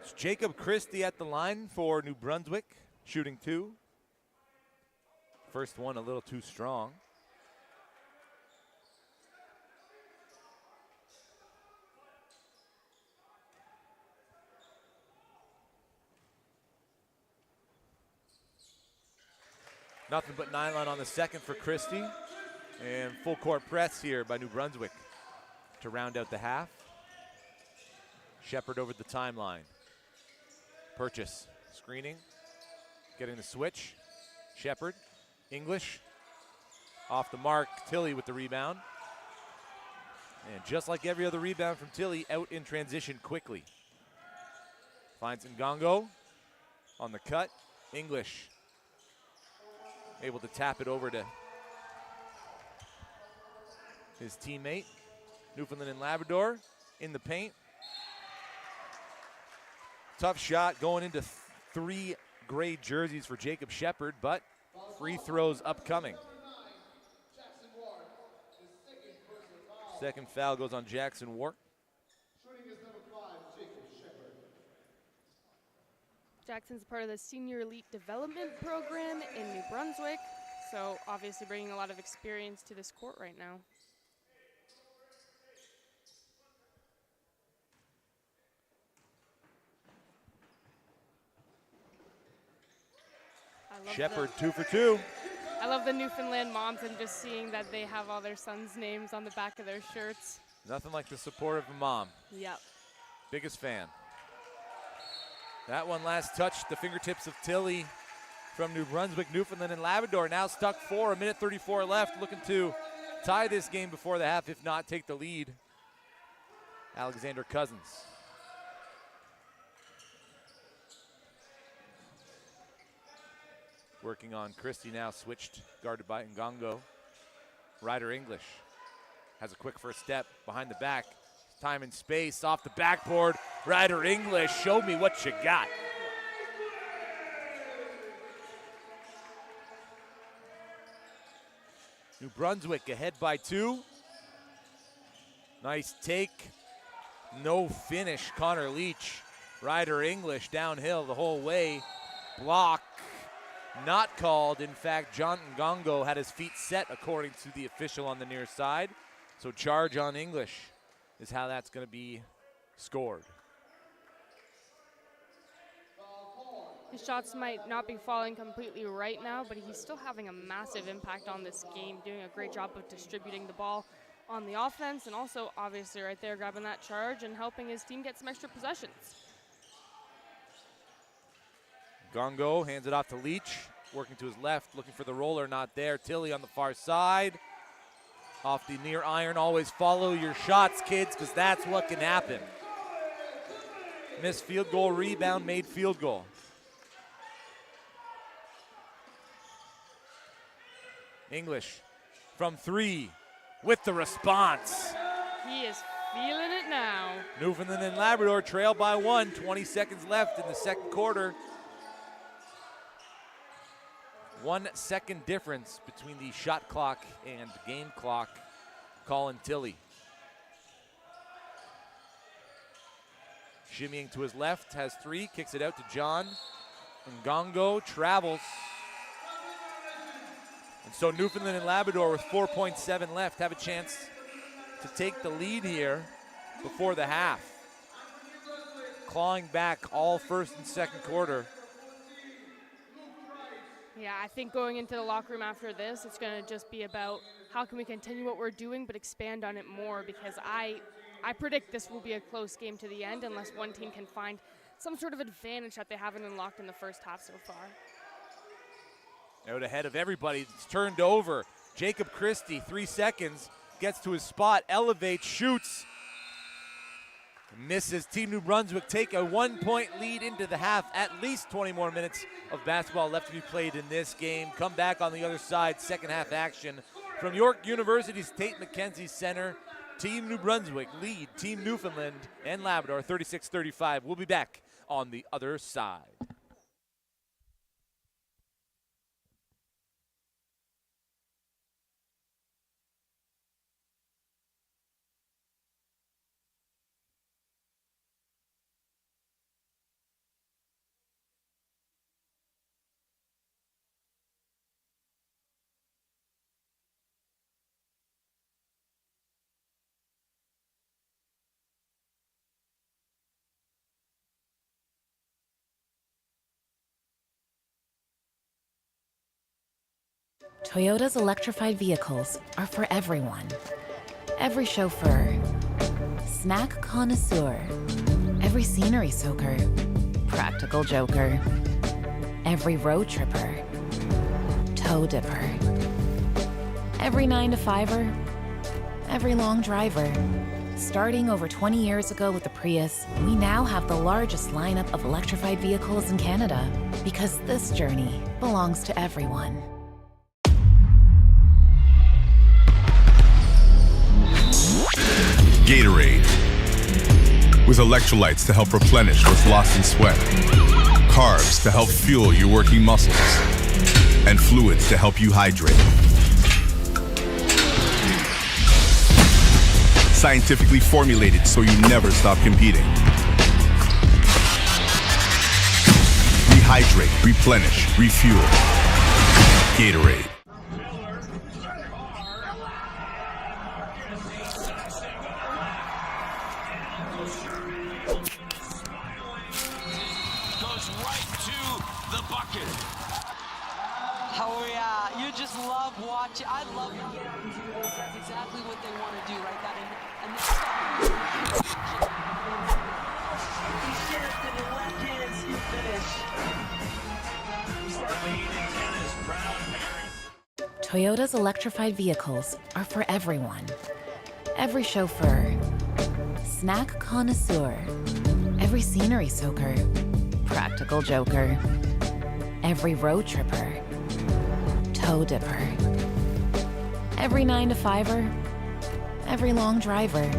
It's Jacob Christie at the line for New Brunswick, shooting 2. First one a little too strong. Nothing but nylon on the second for Christie. And full court press here by New Brunswick to round out the half. Shepard over the timeline. Purchase, screening, getting the switch. Shepard, English, off the mark. Tilley with the rebound. And just like every other rebound from Tilley, out in transition quickly. Finds Ngongo on the cut. English able to tap it over to his teammate. Newfoundland and Labrador in the paint. Tough shot going into 3 gray jerseys for Jacob Shepard, but free throws upcoming. Second foul goes on Jackson Ward. Jackson's part of the Senior Elite Development Program in New Brunswick, so obviously bringing a lot of experience to this court right now. Shepard 2 for 2. I love the Newfoundland moms and just seeing that they have all their sons' names on the back of their shirts. Nothing like the support of a mom. Yep. Biggest fan. That one last touched the fingertips of Tilley from New Brunswick. Newfoundland and Labrador now stuck 4, 1:34 left, looking to tie this game before the half, if not take the lead. Alexander Cousins. Working on Christie now, switched, guarded by Ngongo. Ryder English has a quick first step behind the back. Time and space off the backboard. Ryder English, show me what you got. New Brunswick ahead by 2. Nice take. No finish, Connor Leach. Ryder English downhill the whole way. Block. Not called. In fact, John Ngongo had his feet set according to the official on the near side. So charge on English is how that's going to be scored. His shots might not be falling completely right now, but he's still having a massive impact on this game, doing a great job of distributing the ball on the offense, and also obviously right there grabbing that charge and helping his team get some extra possessions. Ngongo hands it off to Leach, working to his left, looking for the roller, not there. Tilley on the far side. Off the near iron, always follow your shots, kids, because that's what can happen. Missed field goal, rebound, made field goal. English from 3 with the response. He is feeling it now. Newfoundland and Labrador trail by 1, 20 seconds left in the second quarter. 1 second difference between the shot clock and game clock. Colin Tilley. Shimmying to his left, has 3, kicks it out to John. Ngongo travels. And so Newfoundland and Labrador with 4.7 left have a chance to take the lead here before the half. Clawing back all first and second quarter. Yeah, I think going into the locker room after this, it's going to just be about how can we continue what we're doing but expand on it more, because I predict this will be a close game to the end unless one team can find some sort of advantage that they haven't unlocked in the first half so far. Out ahead of everybody, it's turned over. Jacob Christie, 3 seconds, gets to his spot, elevates, shoots. Misses. Team New Brunswick take a 1-point lead into the half. At least 20 more minutes of basketball left to be played in this game. Come back on the other side, second half action. From York University's Tate McKenzie Center, Team New Brunswick lead Team Newfoundland and Labrador 36-35. We'll be back on the other side. Toyota's electrified vehicles are for everyone. Every chauffeur, snack connoisseur, every scenery soaker, practical joker, every road tripper, toe dipper, every 9-to-5er, every long driver. Starting over 20 years ago with the Prius, we now have the largest lineup of electrified vehicles in Canada because this journey belongs to everyone. Gatorade. With electrolytes to help replenish what's lost in sweat, carbs to help fuel your working muscles, and fluids to help you hydrate. Scientifically formulated so you never stop competing. Rehydrate, replenish, refuel. Gatorade. Goes right to the bucket. Oh yeah, you just love watching. I love that's exactly what they want to do, right? That and he shifted and left hand scoop finish. Arlene Tennis, proud parent. Toyota's electrified vehicles are for everyone. Every chauffeur, snack connoisseur, every scenery soaker, practical joker, every road tripper, toe dipper, every 9-to-5er, every long driver.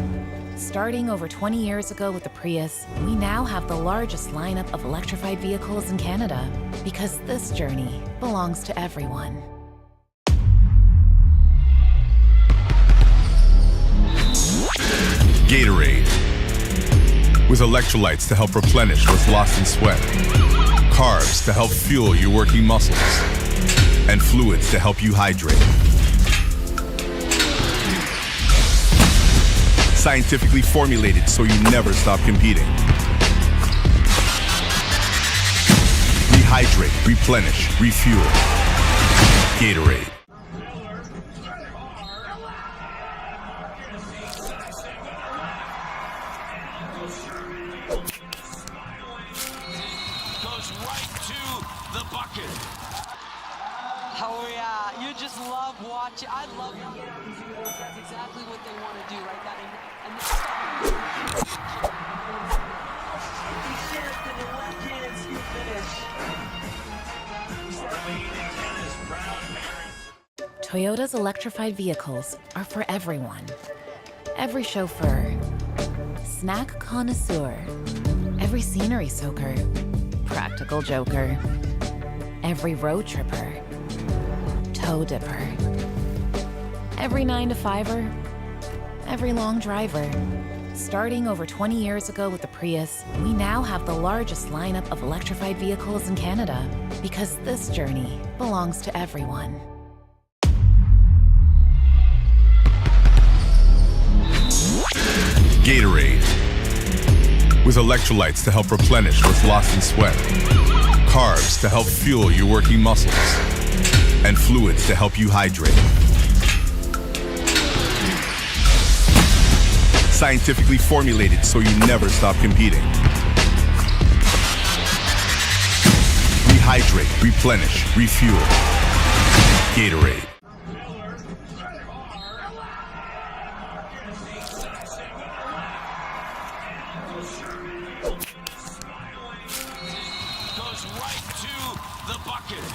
Starting over 20 years ago with the Prius, we now have the largest lineup of electrified vehicles in Canada because this journey belongs to everyone. Gatorade. With electrolytes to help replenish what's lost in sweat, carbs to help fuel your working muscles, and fluids to help you hydrate. Scientifically formulated so you never stop competing. Rehydrate, replenish, refuel. Gatorade. Goes right to the bucket. Oh yeah, you just love watching. I love that's exactly what they want to do, right? That and he shifted and left hand scoop finish. Arlene Tennis, proud parent. Toyota's electrified vehicles are for everyone. Every chauffeur, snack connoisseur, every scenery soaker, practical joker, every road tripper, toe dipper, every 9-to-5er, every long driver. Starting over 20 years ago with the Prius, we now have the largest lineup of electrified vehicles in Canada because this journey belongs to everyone. Gatorade. With electrolytes to help replenish what's lost in sweat, carbs to help fuel your working muscles, and fluids to help you hydrate. Scientifically formulated so you never stop competing. Rehydrate, replenish, refuel. Gatorade. Goes right to the bucket.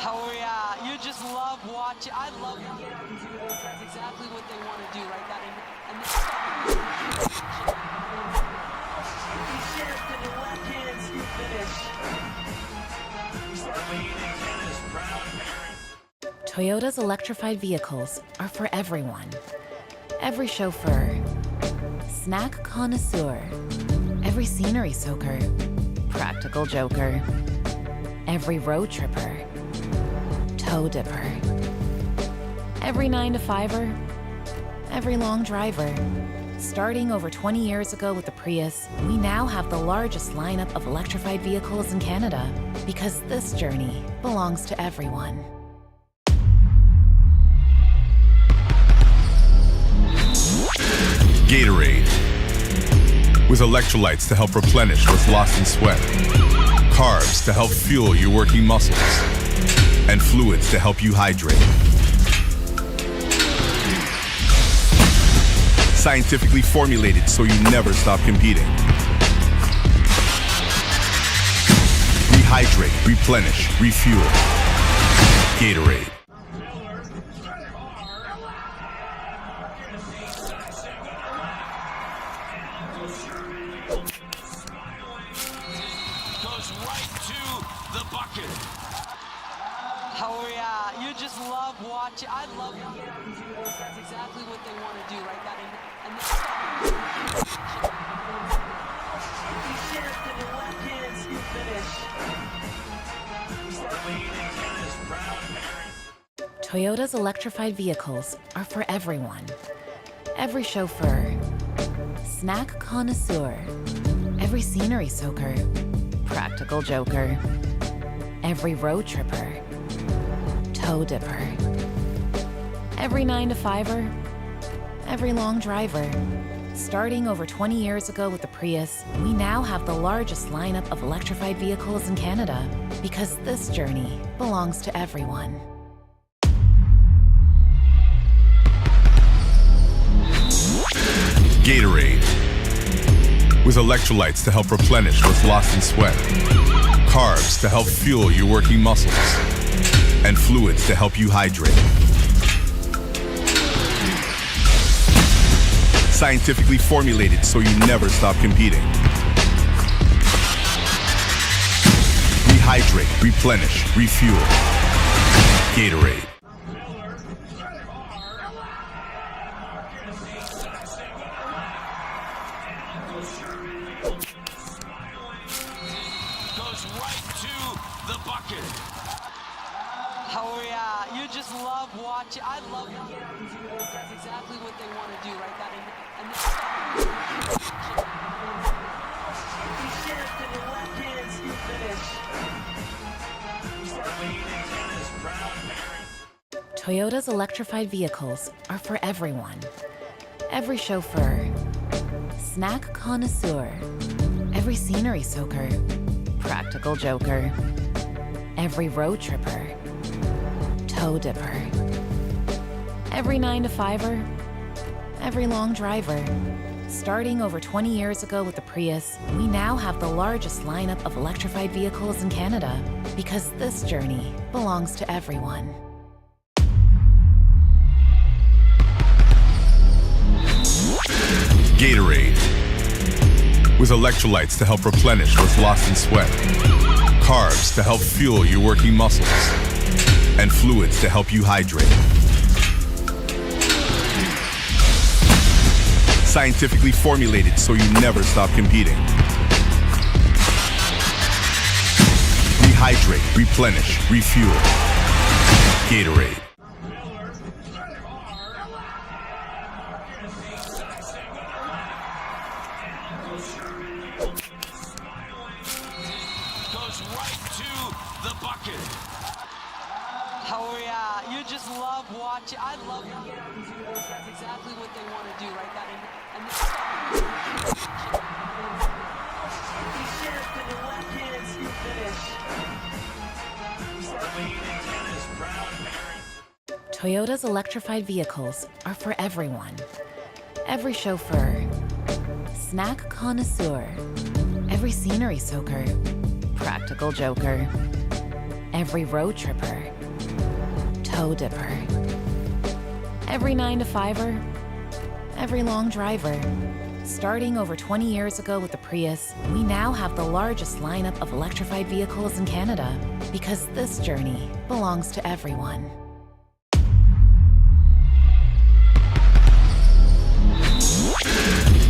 Oh yeah, you just love watching. I love that's exactly what they want to do, right? That and he shifted and left hand scoop finish. Arlene Tennis, proud parent. Toyota's electrified vehicles are for everyone. Every chauffeur, snack connoisseur, every scenery soaker, practical joker, every road tripper, toe dipper, every 9-to-5er, every long driver. Starting over 20 years ago with the Prius, we now have the largest lineup of electrified vehicles in Canada because this journey belongs to everyone. Gatorade. With electrolytes to help replenish what's lost in sweat. Carbs to help fuel your working muscles. And fluids to help you hydrate. Scientifically formulated so you never stop competing. Rehydrate, replenish, refuel. Gatorade. Goes right to the bucket. Oh yeah, you just love watching. I love watching these girls. That's exactly what they want to do, right? That and he shift and the left hand scoop finish. Leading tennis proud parents. Toyota's electrified vehicles are for everyone. Every chauffeur, snack connoisseur, every scenery soaker, practical joker, every road tripper, toe dipper, every 9-to-5er, every long driver. Starting over 20 years ago with the Prius, we now have the largest lineup of electrified vehicles in Canada because this journey belongs to everyone. Gatorade. With electrolytes to help replenish what's lost in sweat. Carbs to help fuel your working muscles. And fluids to help you hydrate. Scientifically formulated so you never stop competing. Rehydrate, replenish, refuel. Gatorade. Goes right to the bucket. Oh yeah, you just love watching. I love watching these girls. That's exactly what they want to do, right? That and he shift and the left hand scoop finish. Leading tennis proud parents. Toyota's electrified vehicles are for everyone. Every chauffeur, snack connoisseur, every scenery soaker, practical joker, every road tripper, toe dipper, every 9-to-5er, every long driver. Starting over 20 years ago with the Prius, we now have the largest lineup of electrified vehicles in Canada because this journey belongs to everyone. Gatorade. With electrolytes to help replenish what's lost in sweat. Carbs to help fuel your working muscles. And fluids to help you hydrate. Scientifically formulated so you never stop competing. Rehydrate, replenish, refuel. Gatorade. Goes right to the bucket. Oh yeah, you just love watching. I love watching these girls. That's exactly what they want to do, right? That and he shift and the left hand scoop finish. Leading tennis proud parents. Toyota's electrified vehicles are for everyone. Every chauffeur, snack connoisseur, every scenery soaker, practical joker, every road tripper, toe dipper, every 9-to-5er, every long driver. Starting over 20 years ago with the Prius, we now have the largest lineup of electrified vehicles in Canada because this journey belongs to everyone.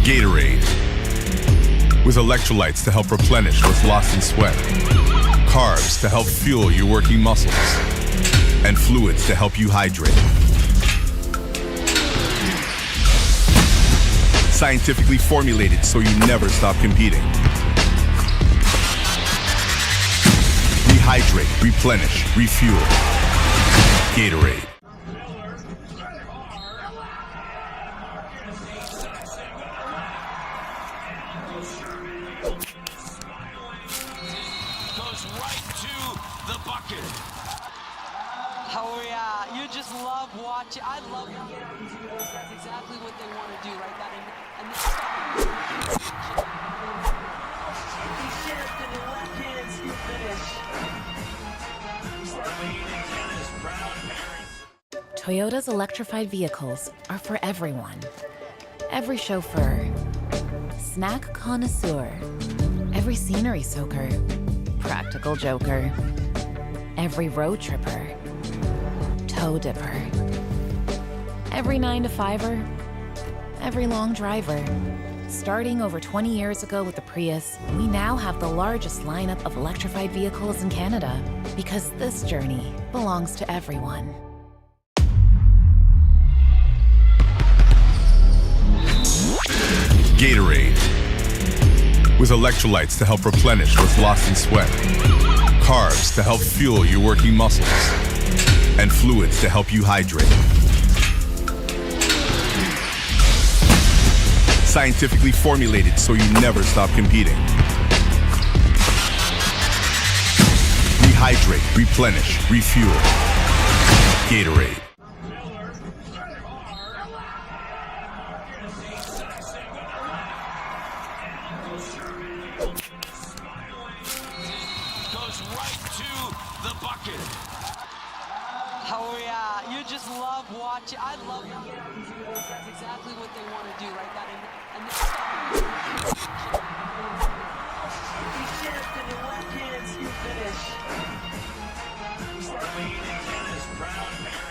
Gatorade. With electrolytes to help replenish what's lost in sweat. Carbs to help fuel your working muscles. And fluids to help you hydrate. Scientifically formulated so you never stop competing. Rehydrate, replenish, refuel. Gatorade. just love watching. I love looking at these videos. That's exactly what they want to do, right? That and he shift in the left hand scoop finish. Arlene and Dennis, proud parents. Toyota's electrified vehicles are for everyone. Every chauffeur, snack connoisseur, every scenery soaker, practical joker, every road tripper, toe dipper, every 9-to-5er, every long driver. Starting over 20 years ago with the Prius, we now have the largest lineup of electrified vehicles in Canada because this journey belongs to everyone. Gatorade. With electrolytes to help replenish what's lost in sweat. Carbs to help fuel your working muscles. And fluids to help you hydrate. Scientifically formulated so you never stop competing. Rehydrate, replenish, refuel. Gatorade. Goes right to the bucket. Oh yeah, you just love watching. I love looking at these videos. That's exactly what they want to do, right? That and he shift in the left hand scoop finish. Arlene and Dennis, proud parents.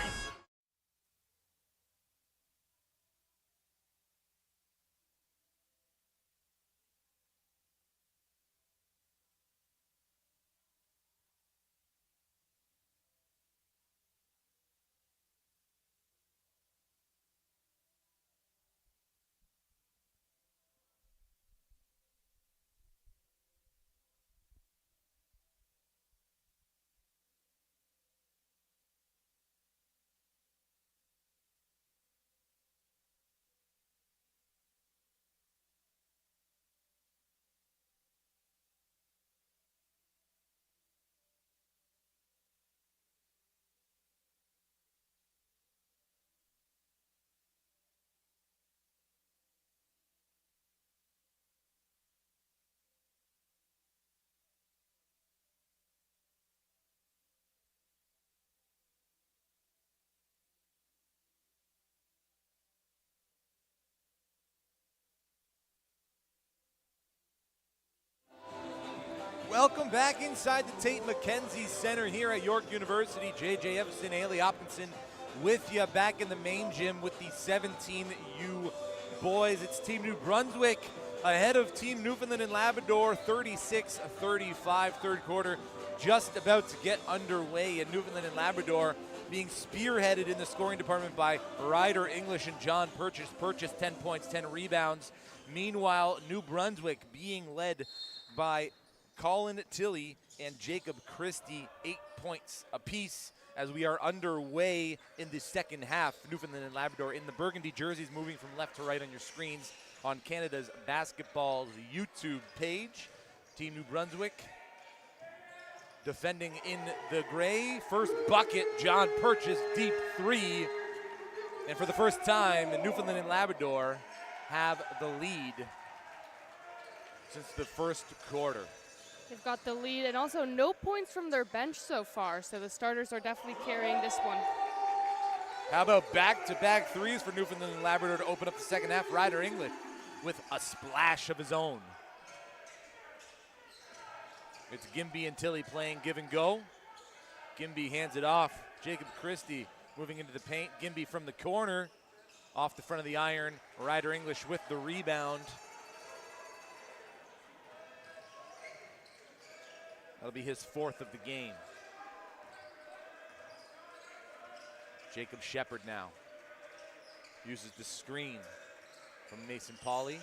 Welcome back inside the Tate McKenzie Center here at York University. JJ Everson, Haley Hopkinson with you back in the main gym with the 17U boys. It's Team New Brunswick ahead of Team Newfoundland and Labrador, 36-35, third quarter just about to get underway. And Newfoundland and Labrador being spearheaded in the scoring department by Ryder English and John Purchase. Purchase 10 points, 10 rebounds. Meanwhile, New Brunswick being led by Colin Tilley and Jacob Christie, 8 points apiece as we are underway in the second half. Newfoundland and Labrador in the burgundy jerseys, moving from left to right on your screens on Canada's Basketball's YouTube page. Team New Brunswick defending in the gray. First bucket, John Purchase, deep three. And for the first time, Newfoundland and Labrador have the lead since the first quarter. They've got the lead and also no points from their bench so far, so the starters are definitely carrying this one. How about back-to-back threes for Newfoundland and Labrador to open up the second half? Ryder English with a splash of his own. It's Gimby and Tilley playing give and go. Gimby hands it off. Jacob Christie moving into the paint. Gimby from the corner, off the front of the iron. Ryder English with the rebound. That'll be his fourth of the game. Jacob Shepard now uses the screen from Mason Pauley,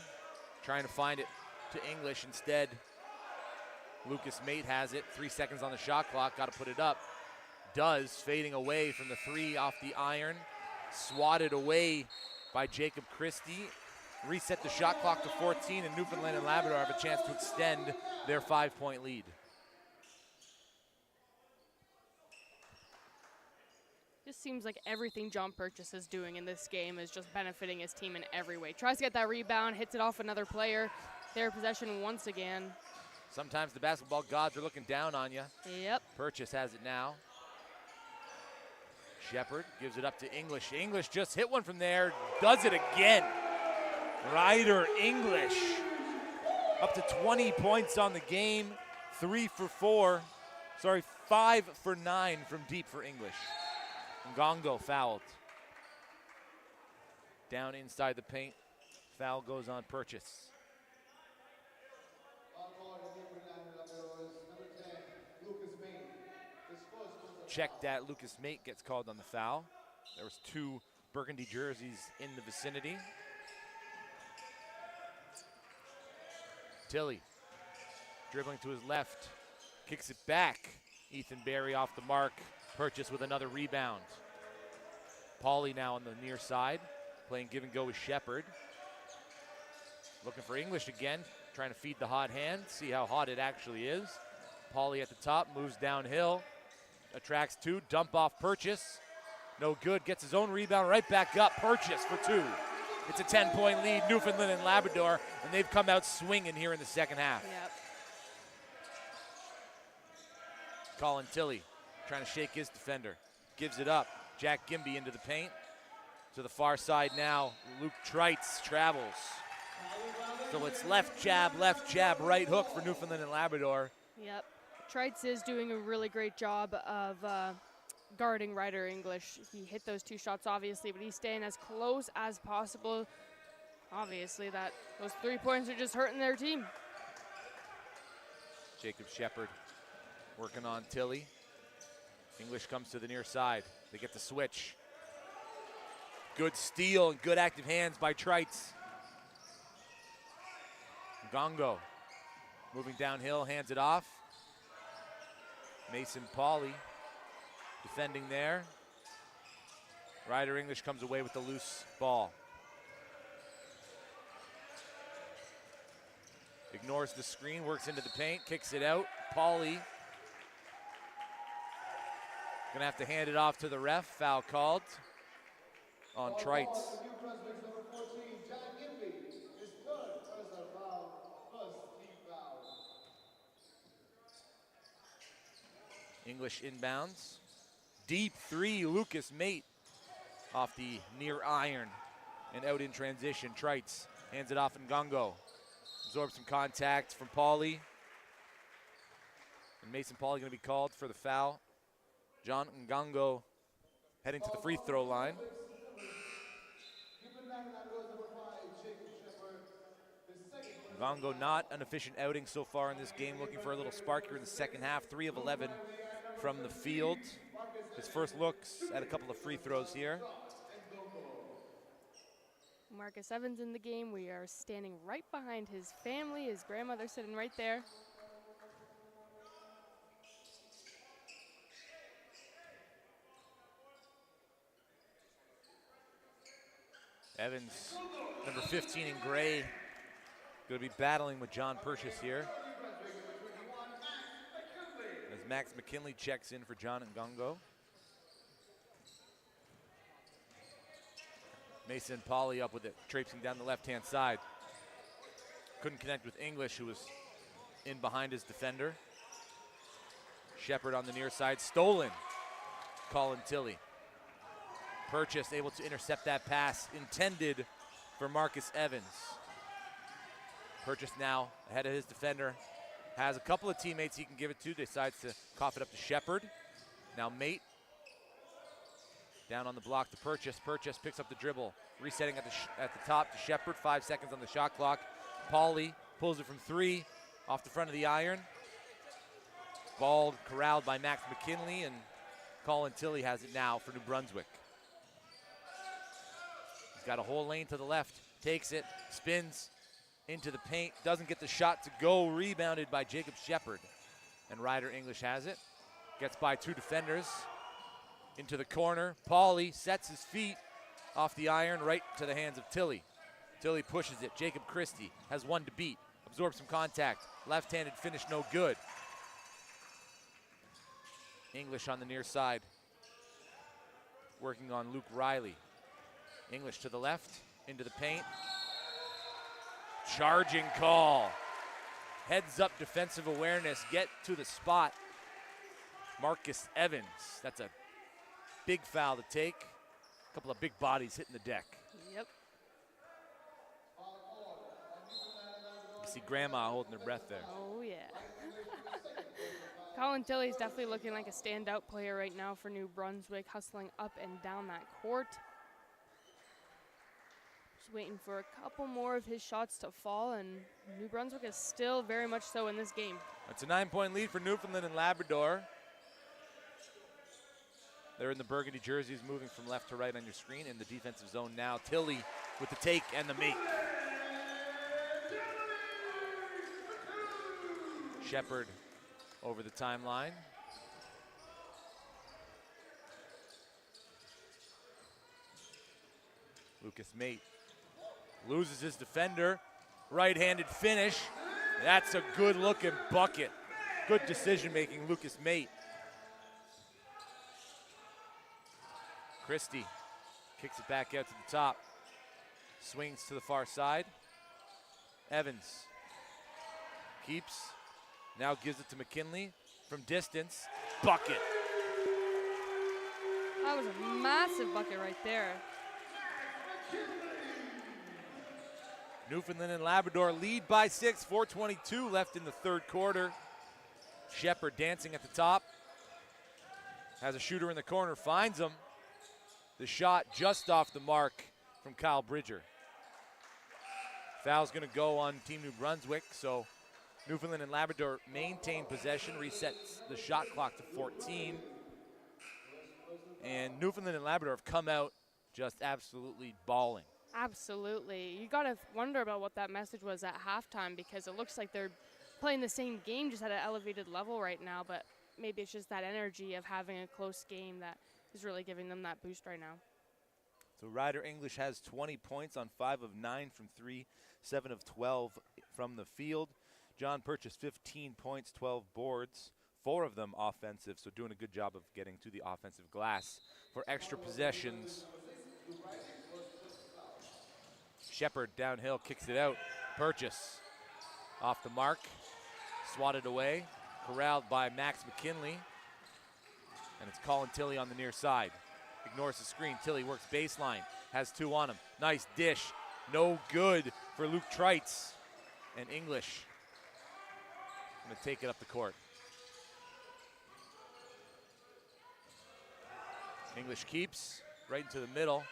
trying to find it to English. Instead, Lucas Mate has it. 3 seconds on the shot clock, got to put it up. Does, fading away from the three off the iron. Swatted away by Jacob Christie. Reset the shot clock to 14, and Newfoundland and Labrador have a chance to extend their 5-point lead. Just seems like everything John Purchase is doing in this game is just benefiting his team in every way. Tries to get that rebound, hits it off another player. Their possession once again. Sometimes the basketball gods are looking down on you. Yep. Purchase has it now. Shepard gives it up to English. English just hit one from there, does it again. Ryder English up to 20 points on the game, 5 for 9 from deep for English. Ngongo fouled. Down inside the paint, foul goes on Purchase. Check that Lucas Mate gets called on the foul. There was 2 burgundy jerseys in the vicinity. Tilly dribbling to his left, kicks it back. Ethan Berry off the mark. Purchase with another rebound. Pauly now on the near side, playing give and go with Shepard. Looking for English again, trying to feed the hot hand, see how hot it actually is. Pauly at the top, moves downhill, attracts 2, dump off Purchase. No good, gets his own rebound, right back up. Purchase for 2. It's a 10-point lead, Newfoundland and Labrador, and they've come out swinging here in the second half. Yep. Colin Tilly trying to shake his defender. Gives it up. Jack Gimby into the paint. To the far side now, Luke Trites travels. So it's left jab, right hook for Newfoundland and Labrador. Yep. Trites is doing a really great job of guarding Ryder English. He hit those 2 shots, obviously, but he's staying as close as possible. Obviously, those 3 points are just hurting their team. Jacob Shepard working on Tilly. English comes to the near side. They get the switch. Good steal and good active hands by Trites. Ngongo moving downhill, hands it off. Mason Pauly defending there. Ryder English comes away with the loose ball. Ignores the screen, works into the paint, kicks it out. Pauly gonna have to hand it off to the ref. Foul called on Trites. English inbounds. Deep 3, Lucas Mate off the near iron and out in transition. Trites hands it off Ngongo. Absorbs some contact from Pauly. And Mason Pauly gonna be called for the foul. John Ngongo heading to the free throw line. Ngongo not an efficient outing so far in this game, looking for a little spark here in the second half. 3 of 11 from the field. His first looks at a couple of free throws here. Marcus Evans in the game. We are standing right behind his family, his grandmother sitting right there. Evans, number 15 in gray, going to be battling with John Purchase here. As Max McKinley checks in for John Ngongo. Mason Pauly up with it, traipsing down the left-hand side. Couldn't connect with English, who was in behind his defender. Shepard on the near side, stolen. Colin Tilly. Purchase able to intercept that pass intended for Marcus Evans. Purchase now ahead of his defender. Has a couple of teammates he can give it to. Decides to cough it up to Shepard. Now Mate. Down on the block to Purchase. Purchase picks up the dribble. Resetting at the top to Shepard. 5 seconds on the shot clock. Pauly pulls it from 3 off the front of the iron. Ball corralled by Max McKinley, and Colin Tilly has it now for New Brunswick. He's got a whole lane to the left. Takes it, spins into the paint. Doesn't get the shot to go. Rebounded by Jacob Shepard. And Ryder English has it. Gets by 2 defenders. Into the corner. Pauly sets his feet off the iron right to the hands of Tilly. Tilly pushes it. Jacob Christie has 1 to beat. Absorbs some contact. Left-handed finish no good. English on the near side. working on Luke Riley. English to the left, into the paint. Charging call. Heads up defensive awareness, get to the spot. Marcus Evans, that's a big foul to take. A couple of big bodies hitting the deck. Yep. You see Grandma holding her breath there. Oh, yeah. Colin Tilley's definitely looking like a standout player right now for New Brunswick, hustling up and down that court. Just waiting for a couple more of his shots to fall, and New Brunswick is still very much so in this game. It's a 9-point lead for Newfoundland and Labrador. They're in the burgundy jerseys, moving from left to right on your screen in the defensive zone now. Tilley with the take and the make. Shepard over the timeline. Lucas Mate loses his defender. Right-handed finish. That's a good-looking bucket. Good decision-making, Lucas Mate. Christie kicks it back out to the top. Swings to the far side. Evans keeps. Now gives it to McKinley from distance. Bucket. That was a massive bucket right there. Newfoundland and Labrador lead by 6, 4:22 left in the third quarter. Shepard dancing at the top. Has a shooter in the corner, finds him. The shot just off the mark from Kyle Bridger. Foul's gonna go on Team New Brunswick, so Newfoundland and Labrador maintain possession, resets the shot clock to 14. And Newfoundland and Labrador have come out just absolutely balling. Absolutely. You got to wonder about what that message was at halftime, because it looks like they're playing the same game just at an elevated level right now, but maybe it's just that energy of having a close game that is really giving them that boost right now. So Ryder English has 20 points on 5 of 9 from 3, 7 of 12 from the field. John Purchase 15 points, 12 boards, 4 of them offensive, so doing a good job of getting to the offensive glass for extra possessions. Shepard downhill, kicks it out. Purchase off the mark, swatted away, corralled by Max McKinley, and it's Colin Tilley on the near side. Ignores the screen. Tilley works baseline, has 2 on him. Nice dish, no good for Luke Treitz. And English gonna take it up the court. English keeps right into the middle.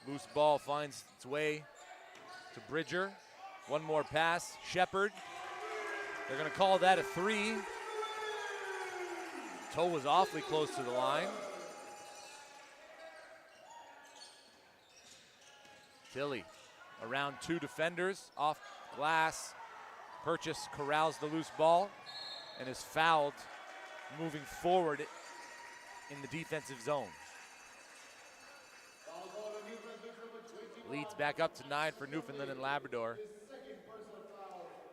Loose ball finds its way to Bridger. One more pass, Shepard. They're gonna call that a 3. Toe was awfully close to the line. Tilley around 2 defenders, off glass. Purchase corrals the loose ball and is fouled moving forward in the defensive zone. Leads back up to 9 for Newfoundland and Labrador.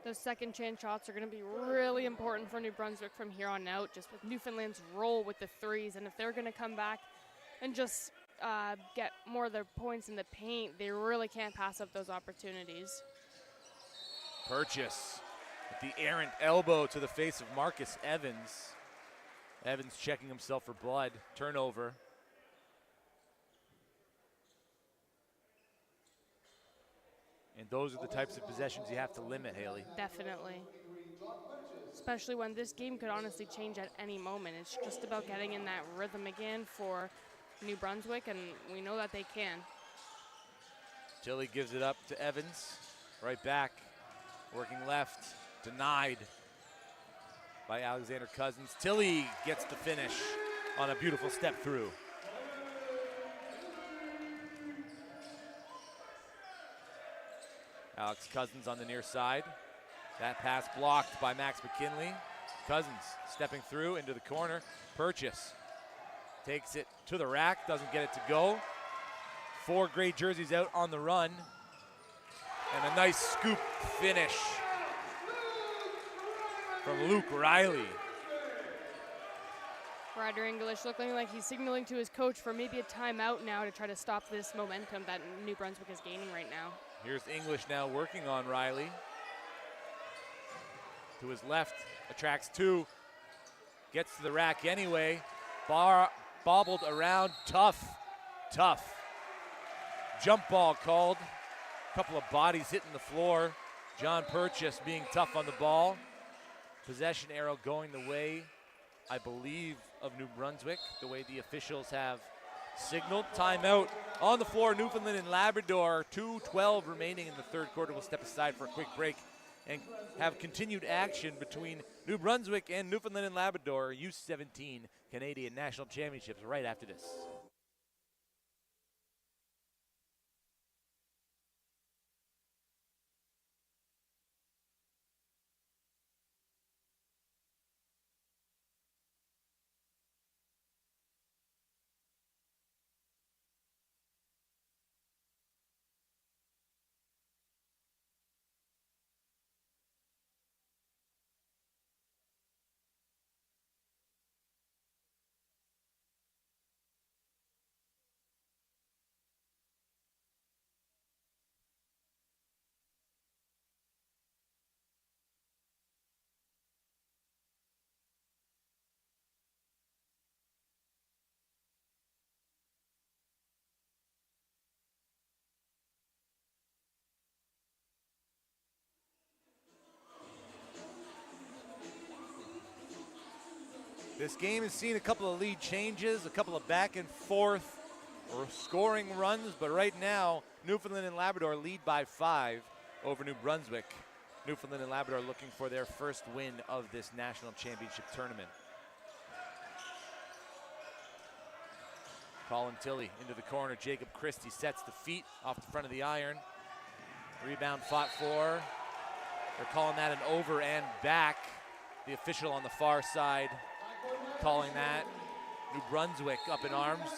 Those second chance shots are going to be really important for New Brunswick from here on out, just with Newfoundland's roll with the threes. And if they're going to come back and just get more of their points in the paint, they really can't pass up those opportunities. Purchase with the errant elbow to the face of Marcus Evans. Evans checking himself for blood. Turnover. And those are the types of possessions you have to limit, Haley. Definitely. Especially when this game could honestly change at any moment. It's just about getting in that rhythm again for New Brunswick, and we know that they can. Tilley gives it up to Evans. Right back. Working left. Denied by Alexander Cousins. Tilley gets the finish on a beautiful step through. Alex Cousins on the near side. That pass blocked by Max McKinley. Cousins stepping through into the corner. Purchase takes it to the rack, doesn't get it to go. 4 great jerseys out on the run. And a nice scoop finish from Luke Riley. Ryder English looking like he's signaling to his coach for maybe a timeout now to try to stop this momentum that New Brunswick is gaining right now. Here's English now working on Riley. To his left, attracts two. Gets to the rack anyway. Bobbled around, tough. Jump ball called. Couple of bodies hitting the floor. John Purchase being tough on the ball. Possession arrow going the way, I believe, of New Brunswick, the way the officials have signaled. Timeout on the floor, Newfoundland and Labrador. 2:12 remaining in the third quarter. We'll step aside for a quick break and have continued action between New Brunswick and Newfoundland and Labrador U17 Canadian National Championships right after this. This game has seen a couple of lead changes, a couple of back and forth or scoring runs, but right now, Newfoundland and Labrador lead by 5 over New Brunswick. Newfoundland and Labrador looking for their first win of this national championship tournament. Colin Tilley into the corner. Jacob Christie sets the feet off the front of the iron. Rebound fought for. They're calling that an over and back. The official on the far side calling that. New Brunswick up in arms.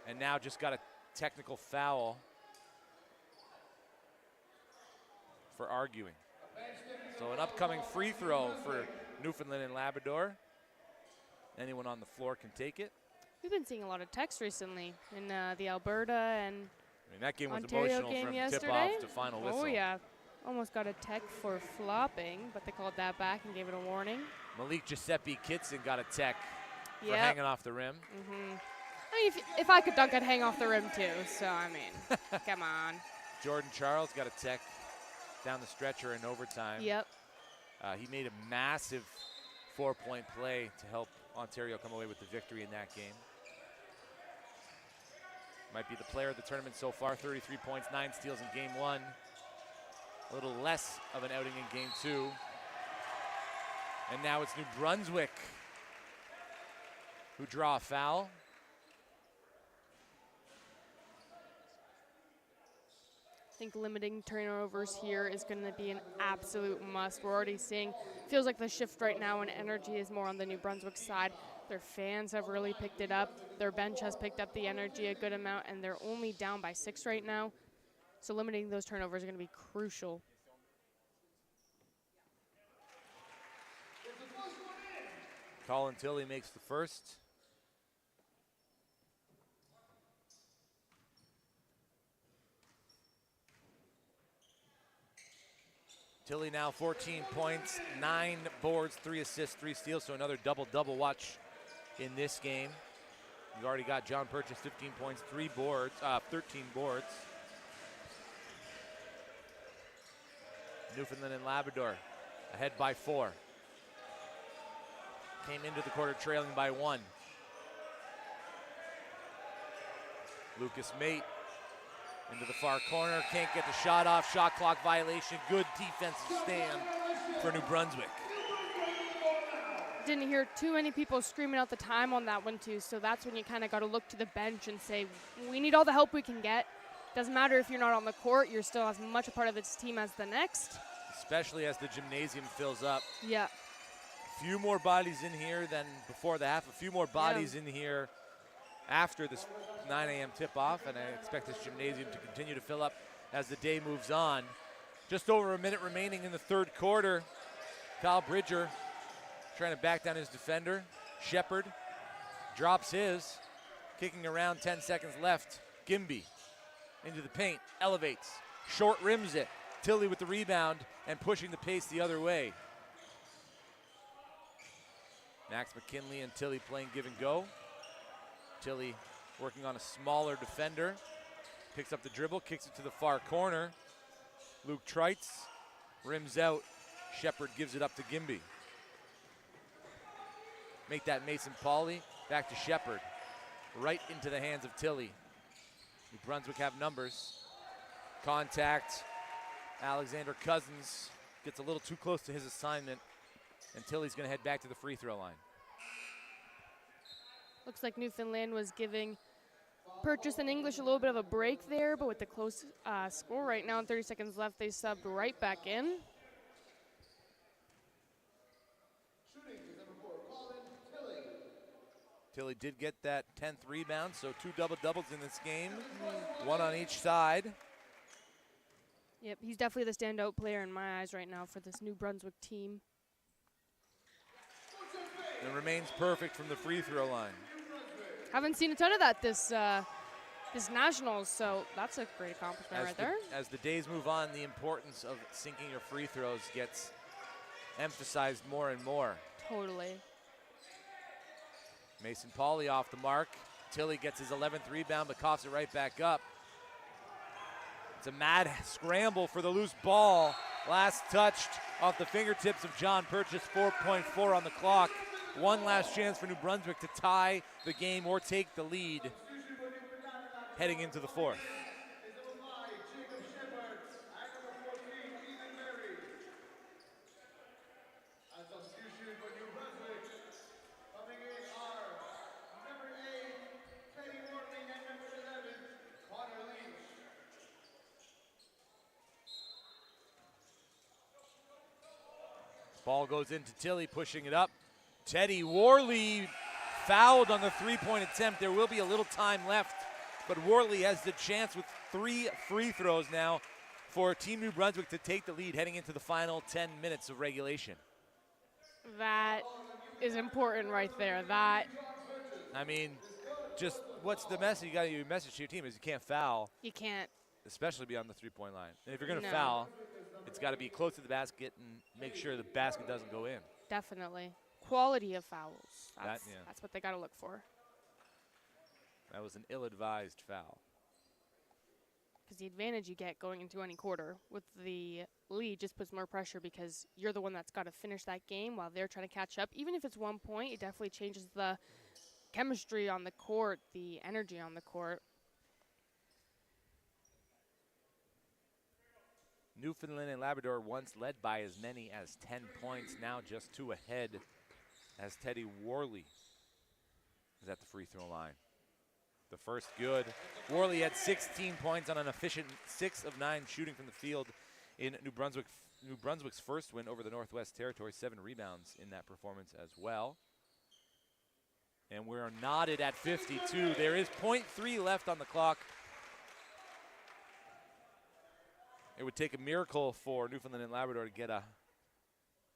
And now just got a technical foul for arguing. So an upcoming free throw for Newfoundland and Labrador. Anyone on the floor can take it. We've been seeing a lot of texts recently in the Alberta and I mean, that game was Ontario emotional game from yesterday. tip-off to final whistle. Oh yeah, almost got a tech for flopping, but they called that back and gave it a warning. Malik Giuseppe Kitson got a tech for Yep. hanging off the rim. I mean, if I could dunk, I'd hang off the rim too. So I mean, come on. Jordan Charles got a tech down the stretcher in overtime. Yep. He made a massive 4-point play to help Ontario come away with the victory in that game. Might be the player of the tournament so far, 33 points, 9 steals in game 1. A little less of an outing in game 2. And now it's New Brunswick who draw a foul. I think limiting turnovers here is going to be an absolute must. We're already seeing, feels like the shift right now in energy is more on the New Brunswick side. Their fans have really picked it up. Their bench has picked up the energy a good amount, and they're only down by 6 right now. So limiting those turnovers are going to be crucial. Colin Tilley makes the first. Tilley now 14 points, 9 boards, 3 assists, 3 steals, so another double-double watch in this game. We've already got John Purchase, 15 points, 13 boards. Newfoundland and Labrador ahead by 4. Came into the quarter trailing by 1. Lucas Mate into the far corner, can't get the shot off, shot clock violation, good defensive stand for New Brunswick. Didn't hear too many people screaming out the time on that one too, so that's when you kind of got to look to the bench and say, we need all the help we can get. Doesn't matter if you're not on the court, you're still as much a part of this team as the next. Especially as the gymnasium fills up. Yeah. A few more bodies in here than before the half, a few more bodies in here after this 9 a.m. tip-off, and I expect this gymnasium to continue to fill up as the day moves on. Just over a minute remaining in the third quarter. Kyle Bridger trying to back down his defender. Shepard drops his, kicking around 10 seconds left. Gimby into the paint, elevates, short rims it. Tilly with the rebound and pushing the pace the other way. Max McKinley and Tilly playing give and go. Tilly working on a smaller defender. Picks up the dribble, kicks it to the far corner. Luke Treitz rims out. Shepard gives it up to Gimby. Make that Mason Pauley. Back to Shepard. Right into the hands of Tilly. New Brunswick have numbers. Contact. Alexander Cousins gets a little too close to his assignment, and Tilly's going to head back to the free throw line. Looks like Newfoundland was giving Purchase and English a little bit of a break there, but with the close score right now and 30 seconds left, they subbed right back in. Tilly did get that 10th rebound, so 2 double-doubles in this game, one on each side. Yep, he's definitely the standout player in my eyes right now for this New Brunswick team. And remains perfect from the free throw line. Haven't seen a ton of that this Nationals, so that's a great accomplishment right there. As the days move on, the importance of sinking your free throws gets emphasized more and more. Totally. Mason Pauley off the mark. Tilly gets his 11th rebound, but coughs it right back up. It's a mad scramble for the loose ball. Last touched off the fingertips of John Purchase, 4.4 on the clock. One last chance for New Brunswick to tie the game or take the lead heading into the fourth. Ball goes into Tilly, pushing it up. Teddy Worley fouled on the three-point attempt. There will be a little time left, but Worley has the chance with 3 free throws now for Team New Brunswick to take the lead heading into the final 10 minutes of regulation. That is important right there. That. I mean, just what's the message? You got to message to your team is you can't foul. You can't. Especially beyond the three-point line. And if you're going to No. foul, it's got to be close to the basket and make sure the basket doesn't go in. Definitely. Quality of fouls. That's, yeah. that's what they got to look for. That was an ill-advised foul. Because the advantage you get going into any quarter with the lead just puts more pressure because you're the one that's got to finish that game while they're trying to catch up. Even if it's 1 point, it definitely changes the chemistry on the court, the energy on the court. Newfoundland and Labrador once led by as many as 10 points, now just 2 ahead as Teddy Worley is at the free throw line. The first good. Worley had 16 points on an efficient 6 of 9 shooting from the field in New Brunswick's first win over the Northwest Territories. 7 rebounds in that performance as well. And we're knotted at 52. There is 0.3 left on the clock. It would take a miracle for Newfoundland and Labrador to get a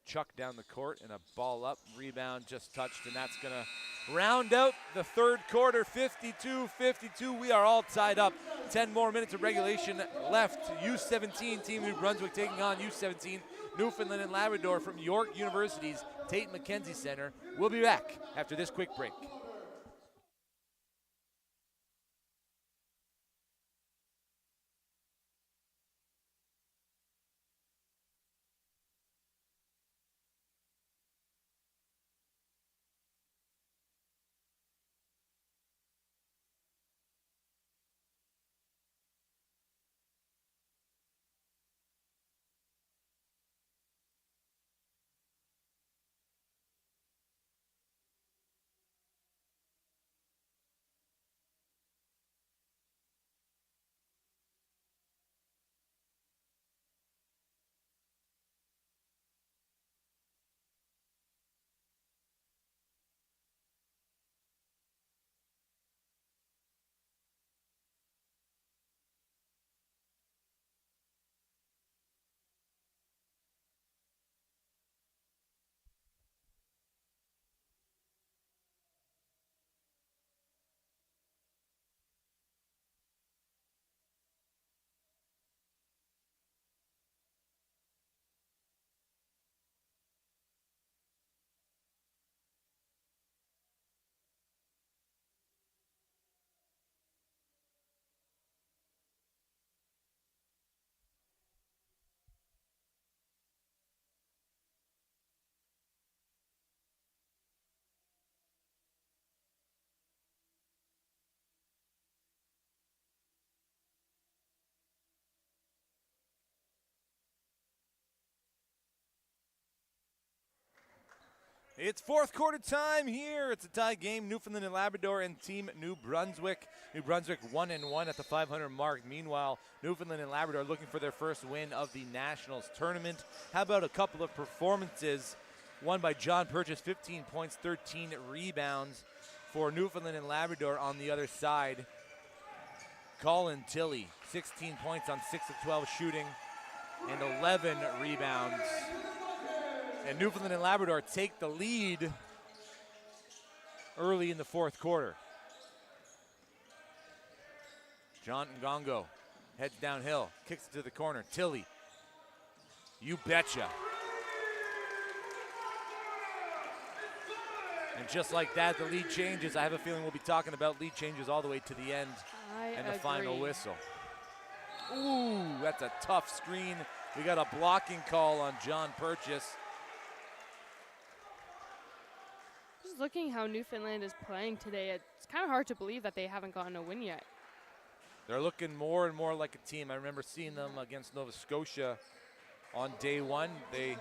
chuck down the court and a ball up. Rebound just touched, and that's going to round out the third quarter. 52-52. We are all tied up. 10 more minutes of regulation left. U17 Team New Brunswick taking on U17 Newfoundland and Labrador from York University's Tate McKenzie Center. We'll be back after this quick break. It's fourth quarter time here. It's a tie game, Newfoundland and Labrador and Team New Brunswick. New Brunswick 1-1 at the 500 mark. Meanwhile, Newfoundland and Labrador looking for their first win of the Nationals tournament. How about a couple of performances? One by John Purchase, 15 points, 13 rebounds for Newfoundland and Labrador. On the other side, Colin Tilley, 16 points on 6 of 12 shooting and 11 rebounds. And Newfoundland and Labrador take the lead early in the fourth quarter. John Ngongo heads downhill, kicks it to the corner. Tilley, you betcha. And just like that, the lead changes. I have a feeling we'll be talking about lead changes all the way to the end and the final whistle. Ooh, that's a tough screen. We got a blocking call on John Purchase. Just looking how Newfoundland is playing today, it's kind of hard to believe that they haven't gotten a win yet. They're looking more and more like a team. I remember seeing them against Nova Scotia on day one. They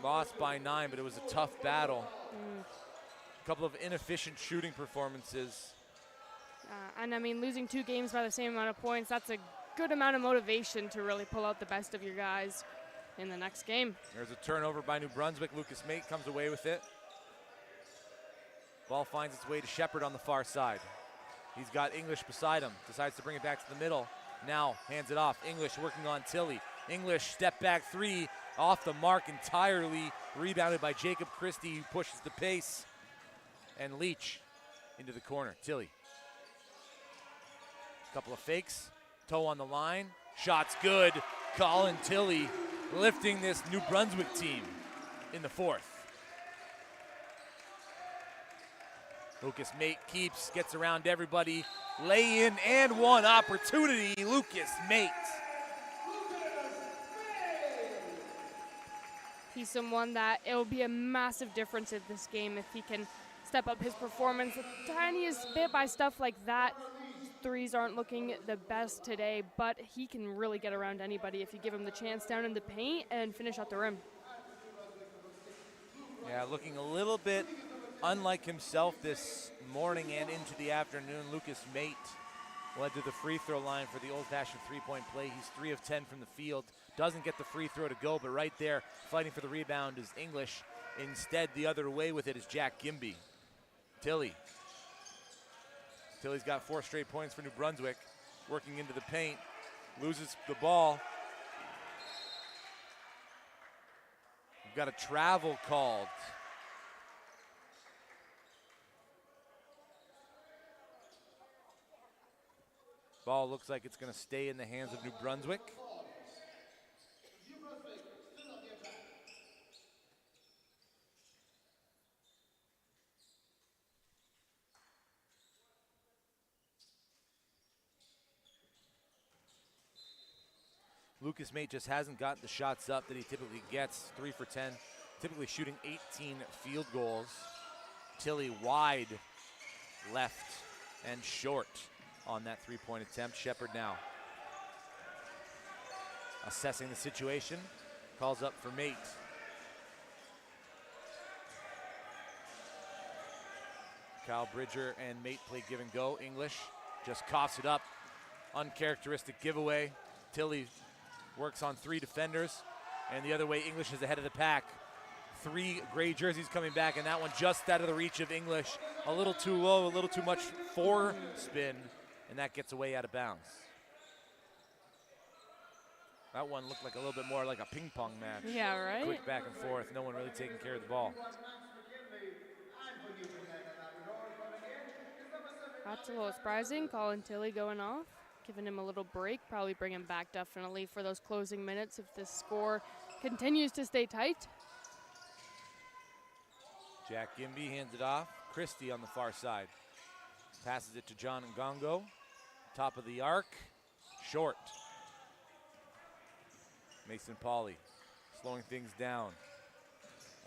lost by 9, but it was a tough battle. A couple of inefficient shooting performances. And I mean, losing 2 games by the same amount of points, that's a good amount of motivation to really pull out the best of your guys in the next game. There's a turnover by New Brunswick. Lucas Mate comes away with it. Ball finds its way to Shepard on the far side. He's got English beside him, decides to bring it back to the middle. Now hands it off. English working on Tilley. English step back 3, off the mark entirely. Rebounded by Jacob Christie, who pushes the pace. And Leach into the corner. Tilley. Couple of fakes. Toe on the line. Shot's good. Colin Tilley lifting this New Brunswick team in the fourth. Lucas Mate keeps, gets around everybody. Lay in and one opportunity. Lucas Mate. He's someone that it will be a massive difference in this game if he can step up his performance the tiniest bit by stuff like that. Threes aren't looking the best today, but he can really get around anybody if you give him the chance down in the paint and finish at the rim. Yeah, looking a little bit unlike himself this morning and into the afternoon. Lucas Mate led to the free throw line for the old-fashioned three-point play. He's 3 of 10 from the field. Doesn't get the free throw to go, but right there fighting for the rebound is English. Instead, the other way with it is Jack Gimby. Tilley. Tilley's got 4 straight points for New Brunswick. Working into the paint. Loses the ball. We've got a travel called. Ball looks like it's going to stay in the hands of New Brunswick. Lucas Mate just hasn't got the shots up that he typically gets. 3 for 10, typically shooting 18 field goals. Tilley wide left and short on that 3-point attempt. Shepard now assessing the situation, calls up for Mate. Kyle Bridger and Mate play give and go. English just coughs it up. Uncharacteristic giveaway. Tilley works on 3 defenders, and the other way, English is ahead of the pack. 3 gray jerseys coming back, and that one just out of the reach of English. A little too low, a little too much spin, and that gets away out of bounds. That one looked like a little bit more like a ping pong match. Yeah, right? Quick back and forth, no one really taking care of the ball. That's a little surprising. Colin Tilley going off, giving him a little break, probably bring him back definitely for those closing minutes if this score continues to stay tight. Jack Gimby hands it off. Christie on the far side. Passes it to John Ngongo. Top of the arc. Short. Mason Pauley slowing things down.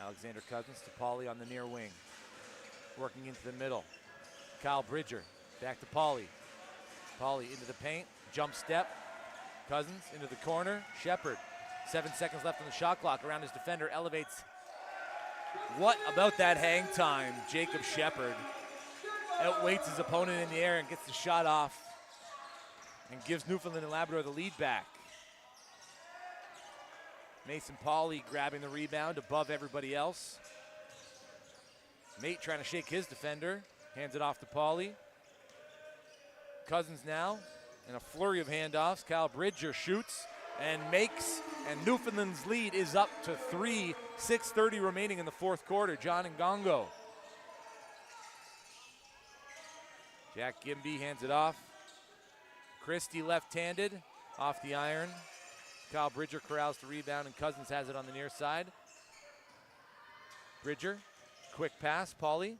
Alexander Cousins to Pauley on the near wing. Working into the middle. Kyle Bridger back to Pauley. Pauley into the paint. Jump step. Cousins into the corner. Shepard. 7 seconds left on the shot clock. Around his defender. Elevates What about that hang time? Jacob Shepard outweights his opponent in the air and gets the shot off and gives Newfoundland and Labrador the lead back. Mason Pauly grabbing the rebound above everybody else. Mate trying to shake his defender. Hands it off to Pauly. Cousins now in a flurry of handoffs. Kyle Bridger shoots and makes, and Newfoundland's lead is up to 3. 6:30 remaining in the fourth quarter. John Ngongo. Jack Gimby hands it off. Christie left-handed off the iron. Kyle Bridger corrals the rebound, and Cousins has it on the near side. Bridger, quick pass, Pauly.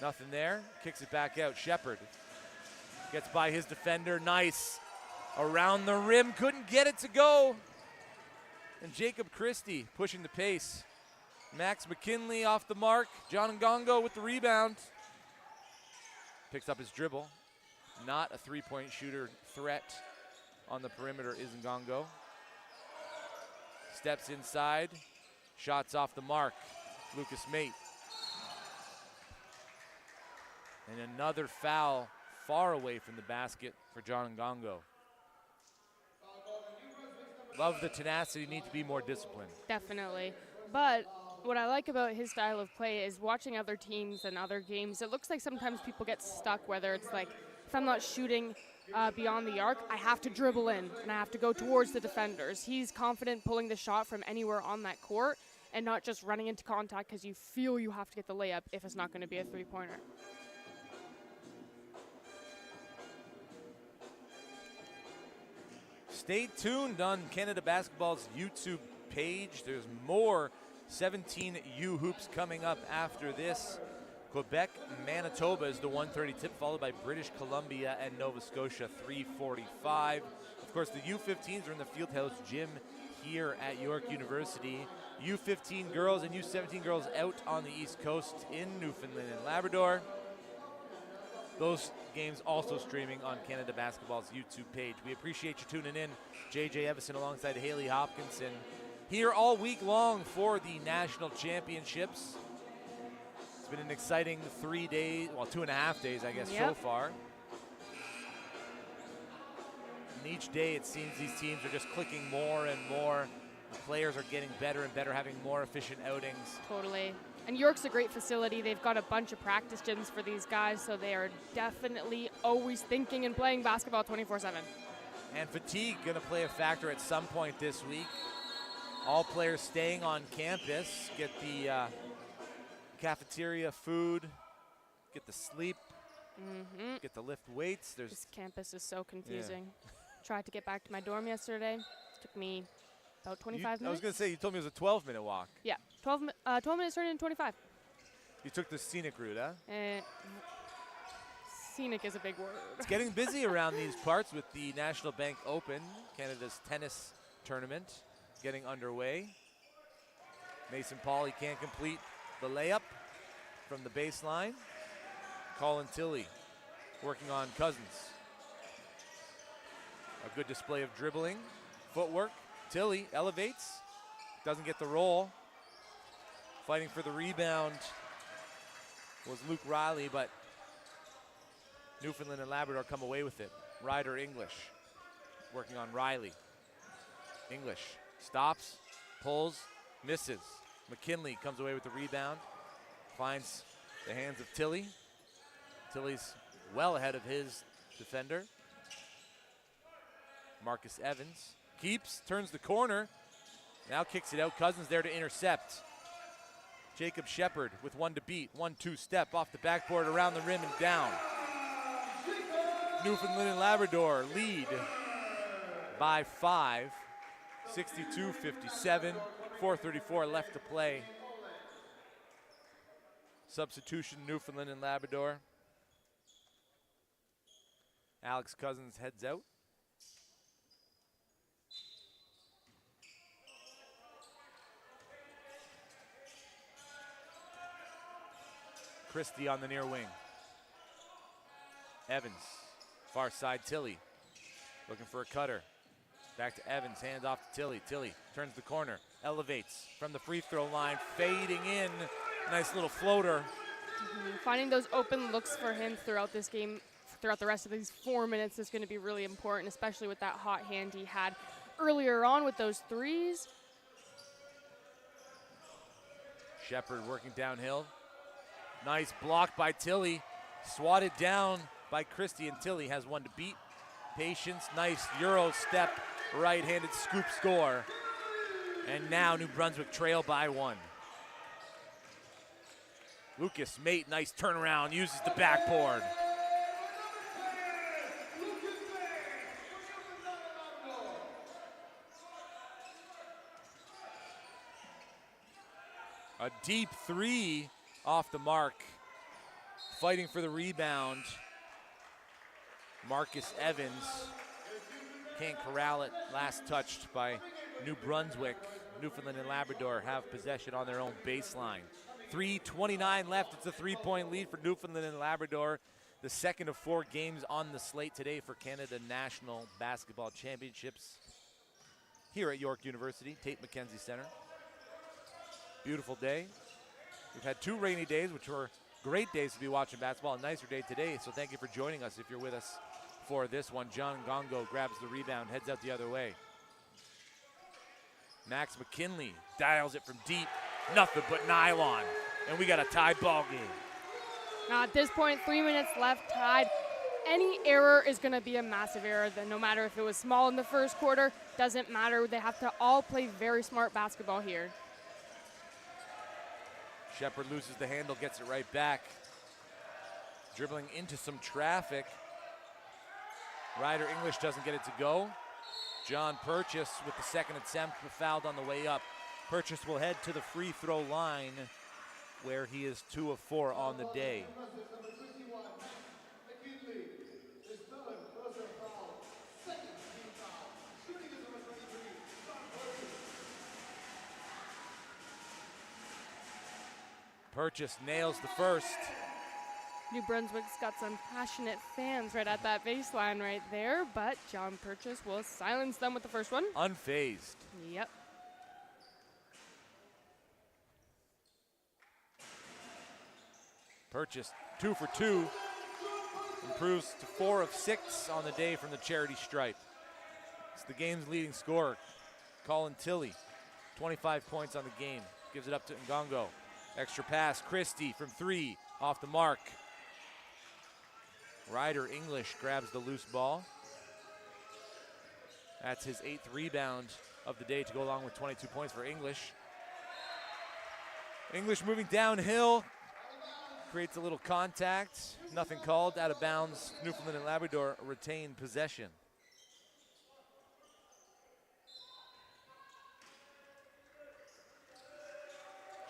Nothing there, kicks it back out. Shepard gets by his defender, nice. Around the rim, couldn't get it to go. And Jacob Christie pushing the pace. Max McKinley off the mark. John Ngongo with the rebound. Picks up his dribble. Not a three-point shooter threat on the perimeter is Ngongo. Steps inside. Shots off the mark. Lucas Mate. And another foul far away from the basket for John Ngongo. Love the tenacity, need to be more disciplined. Definitely. But what I like about his style of play is watching other teams and other games. It looks like sometimes people get stuck, whether it's like, if I'm not shooting beyond the arc, I have to dribble in and I have to go towards the defenders. He's confident pulling the shot from anywhere on that court and not just running into contact because you feel you have to get the layup if it's not going to be a three-pointer. Stay tuned on Canada Basketball's YouTube page. There's more 17U hoops coming up after this. Quebec, Manitoba is the 1:30 tip, followed by British Columbia and Nova Scotia, 3:45. Of course, the U15s are in the Fieldhouse gym here at York University. U15 girls and U17 girls out on the East Coast in Newfoundland and Labrador. Those games also streaming on Canada Basketball's YouTube page. We appreciate you tuning in. JJ Evison alongside Haley Hopkinson here all week long for the national championships. It's been an exciting 3 days, well, 2.5 days, I guess, so far. And each day it seems these teams are just clicking more and more. The players are getting better and better, having more efficient outings. Totally. And York's a great facility. They've got a bunch of practice gyms for these guys, so they are definitely always thinking and playing basketball 24/7. And fatigue going to play a factor at some point this week. All players staying on campus, get the cafeteria food, get the sleep, get the lift weights. This campus is so confusing. Tried to get back to my dorm yesterday. Took me about 25 minutes. I was going to say, you told me it was a 12-minute walk. Yeah, 12 minutes turned into 25. You took the scenic route, huh? Scenic is a big word. It's getting busy around these parts with the National Bank Open, Canada's tennis tournament, getting underway. Mason Pauly can't complete the layup from the baseline. Colin Tilley working on Cousins. A good display of dribbling, footwork. Tilley elevates, doesn't get the roll. Fighting for the rebound was Luke Riley, but Newfoundland and Labrador come away with it. Ryder English working on Riley. English stops, pulls, misses. McKinley comes away with the rebound, finds the hands of Tilley. Tilley's well ahead of his defender. Marcus Evans keeps, turns the corner, now kicks it out. Cousins there to intercept. Jacob Shepard with one to beat. 1-2 step off the backboard, around the rim and down. Newfoundland and Labrador lead by 5, 62-57, 4:34 left to play. Substitution, Newfoundland and Labrador. Alex Cousins heads out. Christie on the near wing. Evans, far side Tilley, looking for a cutter. Back to Evans, hands off to Tilly. Tilly turns the corner, elevates from the free throw line, fading in. Nice little floater. Finding those open looks for him throughout this game, throughout the rest of these 4 minutes is going to be really important, especially with that hot hand he had earlier on with those threes. Shepard working downhill. Nice block by Tilly. Swatted down by Christie, and Tilly has one to beat. Patience, nice Euro step, right-handed scoop score. And now New Brunswick trail by 1. Lucas Mate, nice turnaround, uses the backboard. A deep three off the mark. Fighting for the rebound. Marcus Evans can't corral it. Last touched by New Brunswick. Newfoundland and Labrador have possession on their own baseline. 3:29 left. It's a 3-point lead for Newfoundland and Labrador. The second of 4 games on the slate today for Canada National Basketball Championships here at York University, Tate McKenzie Center. Beautiful day. We've had 2 rainy days, which were great days to be watching basketball. A nicer day today, so thank you for joining us if you're with us for this one. John Gongo grabs the rebound, heads out the other way. Max McKinley dials it from deep. Nothing but nylon, and we got a tied ball game. Now at this point, 3 minutes left, tied. Any error is going to be a massive error. Then no matter if it was small in the first quarter, doesn't matter. They have to all play very smart basketball here. Shepard loses the handle, gets it right back. Dribbling into some traffic. Ryder English doesn't get it to go. John Purchase with the second attempt, fouled on the way up. Purchase will head to the free throw line where he is 2 of 4 on the day. Purchase nails the first. New Brunswick's got some passionate fans right at that baseline right there, but John Purchase will silence them with the first one. Unfazed. Yep. Purchase 2 for 2. Improves to 4 of 6 on the day from the charity stripe. It's the game's leading scorer, Colin Tilley. 25 points on the game. Gives it up to Ngongo. Extra pass, Christie from 3, off the mark. Ryder English grabs the loose ball. That's his 8th rebound of the day to go along with 22 points for English. English moving downhill. Creates a little contact. Nothing called, out of bounds. Newfoundland and Labrador retain possession.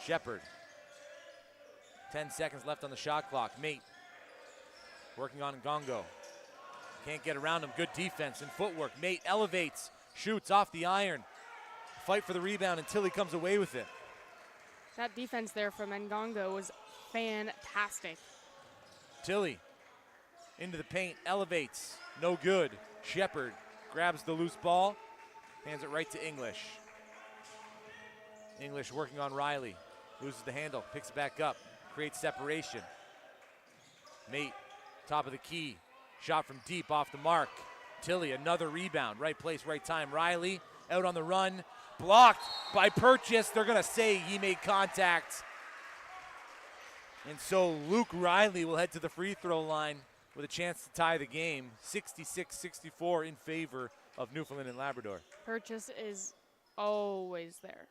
Shepard. 10 seconds left on the shot clock. Mate working on Ngongo. Can't get around him. Good defense and footwork. Mate elevates, shoots off the iron. Fight for the rebound until he comes away with it. That defense there from Ngongo was fantastic. Tilly into the paint, elevates, no good. Shepard grabs the loose ball, hands it right to English. English working on Riley, loses the handle, picks it back up, creates separation. Mate, top of the key, shot from deep off the mark. Tilly, another rebound, right place, right time. Riley out on the run, blocked by Purchase. They're gonna say he made contact. And so Luke Riley will head to the free throw line with a chance to tie the game. 66-64 in favor of Newfoundland and Labrador. Purchase is always there.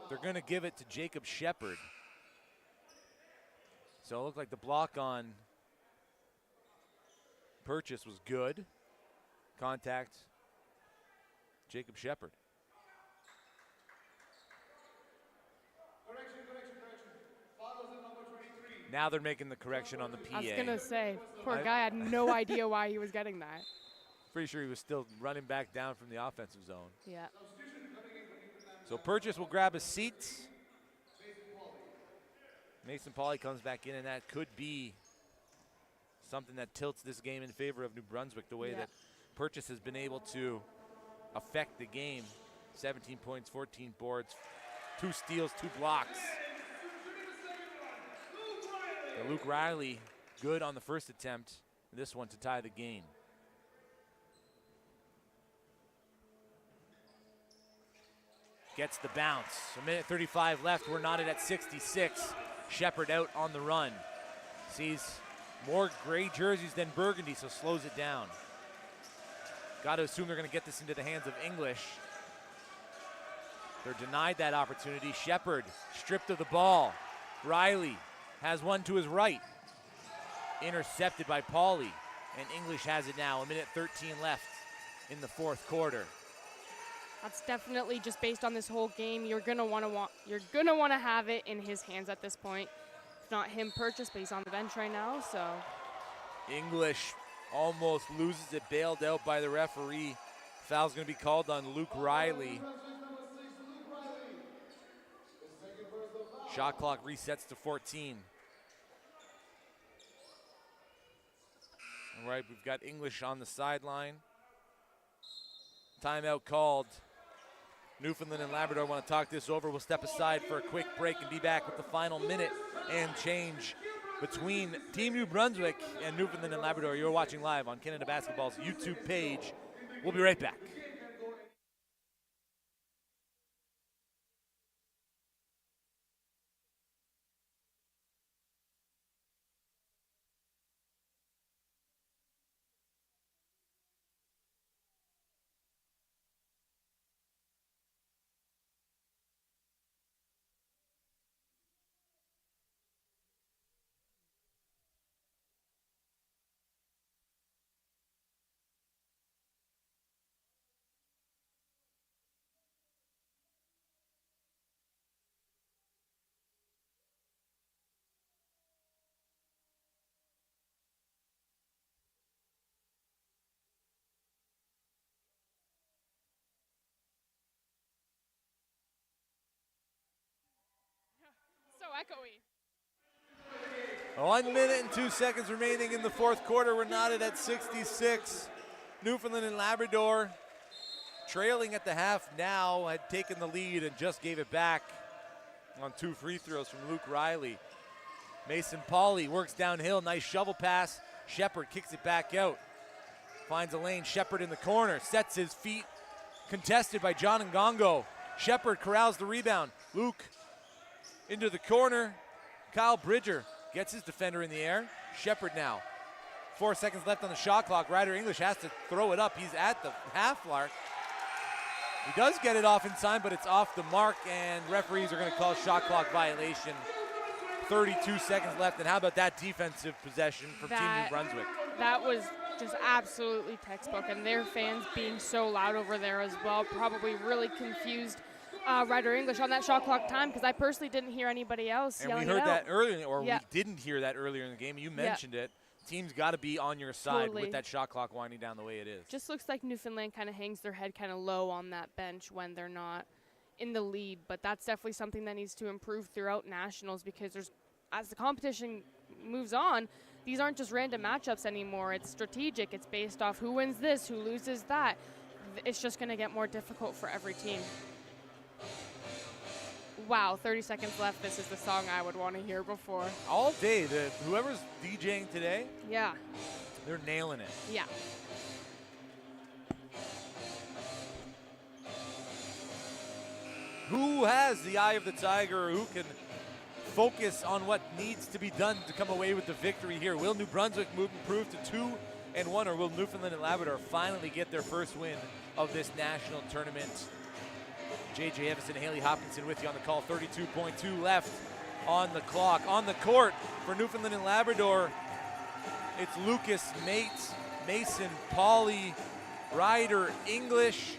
They're going to give it to Jacob Shepard. So it looked like the block on Purchase was good. Contact, Jacob Shepard. Correction. Follows in number 23. Now they're making the correction on the PA. I was going to say, poor guy had no idea why he was getting that. Pretty sure he was still running back down from the offensive zone. Yeah. So Purchase will grab a seat. Mason Pauley comes back in, and that could be something that tilts this game in favor of New Brunswick, the way that Purchase has been able to affect the game. 17 points, 14 boards, 2 steals, 2 blocks. And Luke Riley, good on the first attempt, this one to tie the game. Gets the bounce. A minute 35 left. We're knotted at 66. Shepard out on the run. Sees more gray jerseys than burgundy, so slows it down. Got to assume they're going to get this into the hands of English. They're denied that opportunity. Shepard stripped of the ball. Riley has one to his right. Intercepted by Pauley, and English has it now. A minute 13 left in the fourth quarter. That's definitely just based on this whole game. You're gonna want to have it in his hands at this point. If not him, Purchase, but he's on the bench right now. So English almost loses it, bailed out by the referee. Foul's going to be called on Luke Riley. Shot clock resets to 14. All right, we've got English on the sideline. Timeout called. Newfoundland and Labrador want to talk this over. We'll step aside for a quick break and be back with the final minute and change between Team New Brunswick and Newfoundland and Labrador. You're watching live on Canada Basketball's YouTube page. We'll be right back. so echoey. 1 minute and 2 seconds remaining in the fourth quarter. We're knotted at 66. Newfoundland and Labrador trailing at the half now, had taken the lead and just gave it back on 2 free throws from Luke Riley. Mason Pauley works downhill, nice shovel pass. Shepard kicks it back out. Finds a lane, Shepard in the corner, sets his feet, contested by John Ngongo. Shepard corrals the rebound. Luke into the corner. Kyle Bridger gets his defender in the air. Shepard now. 4 seconds left on the shot clock. Ryder English has to throw it up. He's at the half mark. He does get it off in time, but it's off the mark, and referees are going to call shot clock violation. 32 seconds left, and how about that defensive possession from Team New Brunswick? That was just absolutely textbook, and their fans being so loud over there as well probably really confused Ryder English on that shot clock time, because I personally didn't hear anybody else yelling it out. And we heard that earlier, or we didn't hear that earlier in the game. You mentioned it. Team's got to be on your side with that shot clock winding down the way it is. Just looks like Newfoundland kind of hangs their head kind of low on that bench when they're not in the lead, but that's definitely something that needs to improve throughout nationals, because as the competition moves on, these aren't just random matchups anymore. It's strategic. It's based off who wins this, who loses that. It's just going to get more difficult for every team. Wow, 30 seconds left. This is the song I would want to hear before. All day, whoever's DJing today, they're nailing it. Yeah. Who has the eye of the tiger, or who can focus on what needs to be done to come away with the victory here? Will New Brunswick improve to 2-1, or will Newfoundland and Labrador finally get their first win of this national tournament? J.J. Evison, Haley Hopkinson with you on the call. 32.2 left on the clock. On the court for Newfoundland and Labrador, it's Lucas Mates, Mason Pauley, Ryder English,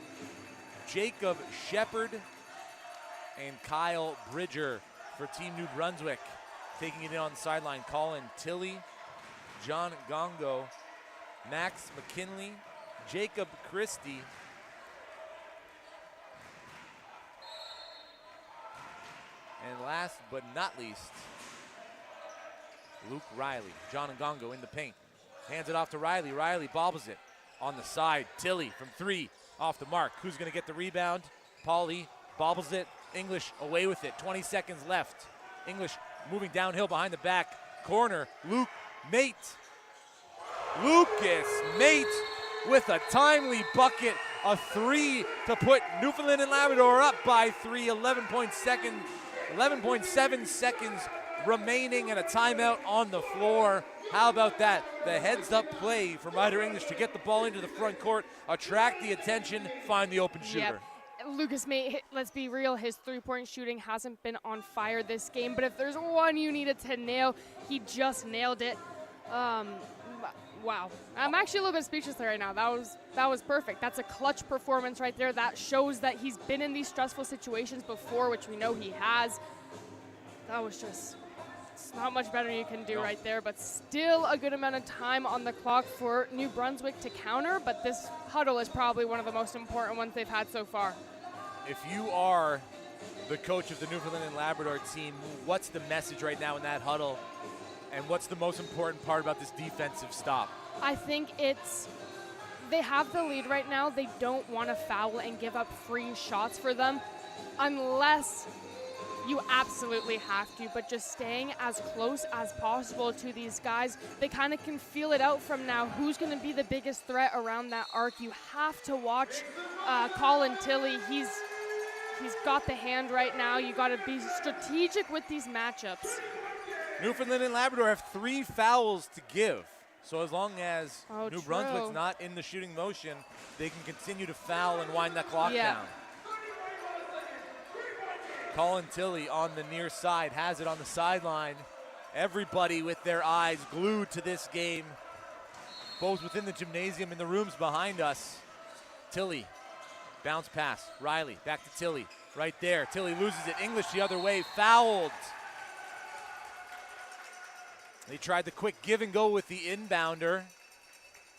Jacob Shepard, and Kyle Bridger for Team New Brunswick. Taking it in on the sideline, Colin Tilley, John Gongo, Max McKinley, Jacob Christie, and last but not least, Luke Riley. John Ngongo in the paint. Hands it off to Riley. Riley bobbles it on the side. Tilly from 3 off the mark. Who's going to get the rebound? Pauly bobbles it. English away with it. 20 seconds left. English moving downhill behind the back corner. Luke Mate. Lucas Mate with a timely bucket. A 3 to put Newfoundland and Labrador up by 3. 11.7 seconds remaining and a timeout on the floor. How about that? The heads-up play from Ryder English to get the ball into the front court, attract the attention, find the open shooter. Yep. Lucas May, let's be real, his three-point shooting hasn't been on fire this game, but if there's one you needed to nail, he just nailed it. Wow. I'm actually a little bit speechless there right now. That was perfect. That's a clutch performance right there. That shows that he's been in these stressful situations before, which we know he has. That was just, it's not much better you can do right there, but still a good amount of time on the clock for New Brunswick to counter, but this huddle is probably one of the most important ones they've had so far. If you are the coach of the Newfoundland and Labrador team, what's the message right now in that huddle? And what's the most important part about this defensive stop? I think it's, they have the lead right now. They don't want to foul and give up free shots for them unless you absolutely have to, but just staying as close as possible to these guys. They kind of can feel it out from now. Who's going to be the biggest threat around that arc? You have to watch Colin Tilley. He's got the hand right now. You got to be strategic with these matchups. Newfoundland and Labrador have 3 fouls to give. So as long as New true. Brunswick's not in the shooting motion, they can continue to foul and wind that clock down. Colin Tilley on the near side, has it on the sideline. Everybody with their eyes glued to this game, both within the gymnasium and the rooms behind us. Tilley, bounce pass, Riley, back to Tilley, right there. Tilley loses it, English the other way, fouled. They tried the quick give and go with the inbounder,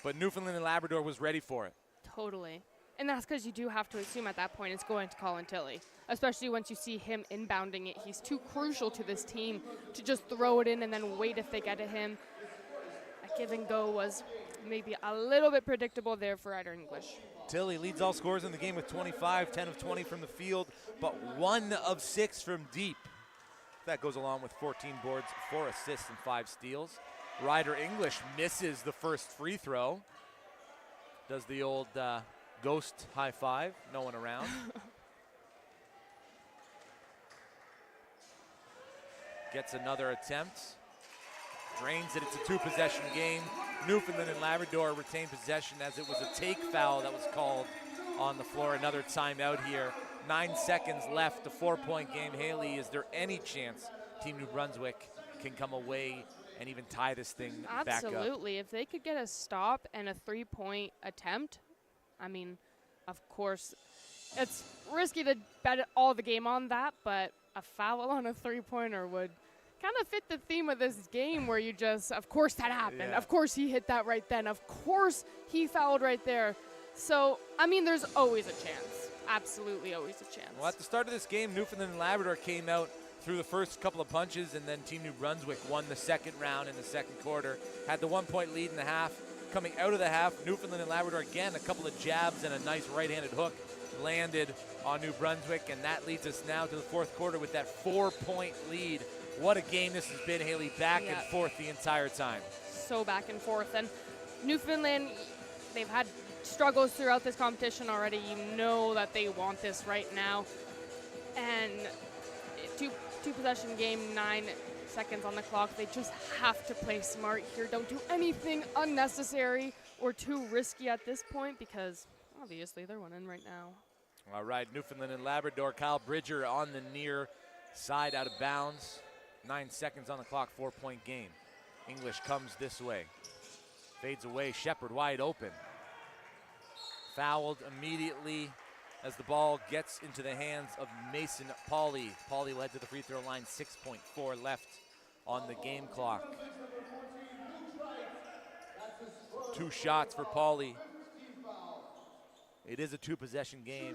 but Newfoundland and Labrador was ready for it. Totally. And that's because you do have to assume at that point it's going to Colin Tilley, especially once you see him inbounding it. He's too crucial to this team to just throw it in and then wait if they get to him. That give and go was maybe a little bit predictable there for Ryder English. Tilley leads all scorers in the game with 25, 10 of 20 from the field, but 1 of 6 from deep. That goes along with 14 boards, 4 assists, and 5 steals. Ryder English misses the first free throw. Does the old ghost high five, no one around. Gets another attempt. Drains it, it's a 2-possession game. Newfoundland and Labrador retain possession as it was a take foul that was called on the floor. Another timeout here. 9 seconds left, the 4-point game. Haley, is there any chance Team New Brunswick can come away and even tie this thing back up? Absolutely. If they could get a stop and a 3-point attempt, I mean, of course, it's risky to bet all the game on that, but a foul on a 3-pointer would kind of fit the theme of this game where you just, of course that happened. Yeah. Of course he hit that right then. Of course he fouled right there. So, I mean, there's always a chance. Absolutely always a chance. Well, at the start of this game, Newfoundland and Labrador came out through the first couple of punches, and then Team New Brunswick won the second round in the second quarter. Had the 1-point lead in the half. Coming out of the half, Newfoundland and Labrador again, a couple of jabs and a nice right-handed hook landed on New Brunswick, and that leads us now to the fourth quarter with that 4-point lead. What a game this has been, Haley, back and forth the entire time. So back and forth, and Newfoundland, they've had struggles throughout this competition already. You know that they want this right now. And two possession game, 9 seconds on the clock. They just have to play smart here. Don't do anything unnecessary or too risky at this point because obviously they're winning right now. All right, Newfoundland and Labrador. Kyle Bridger on the near side out of bounds. 9 seconds on the clock, 4-point game. English comes this way. Fades away, Shepard wide open. Fouled immediately as the ball gets into the hands of Mason Pauly. Pauly led to the free throw line, 6.4 left on the game clock. 2 shots for Pauly. It is a 2-possession game.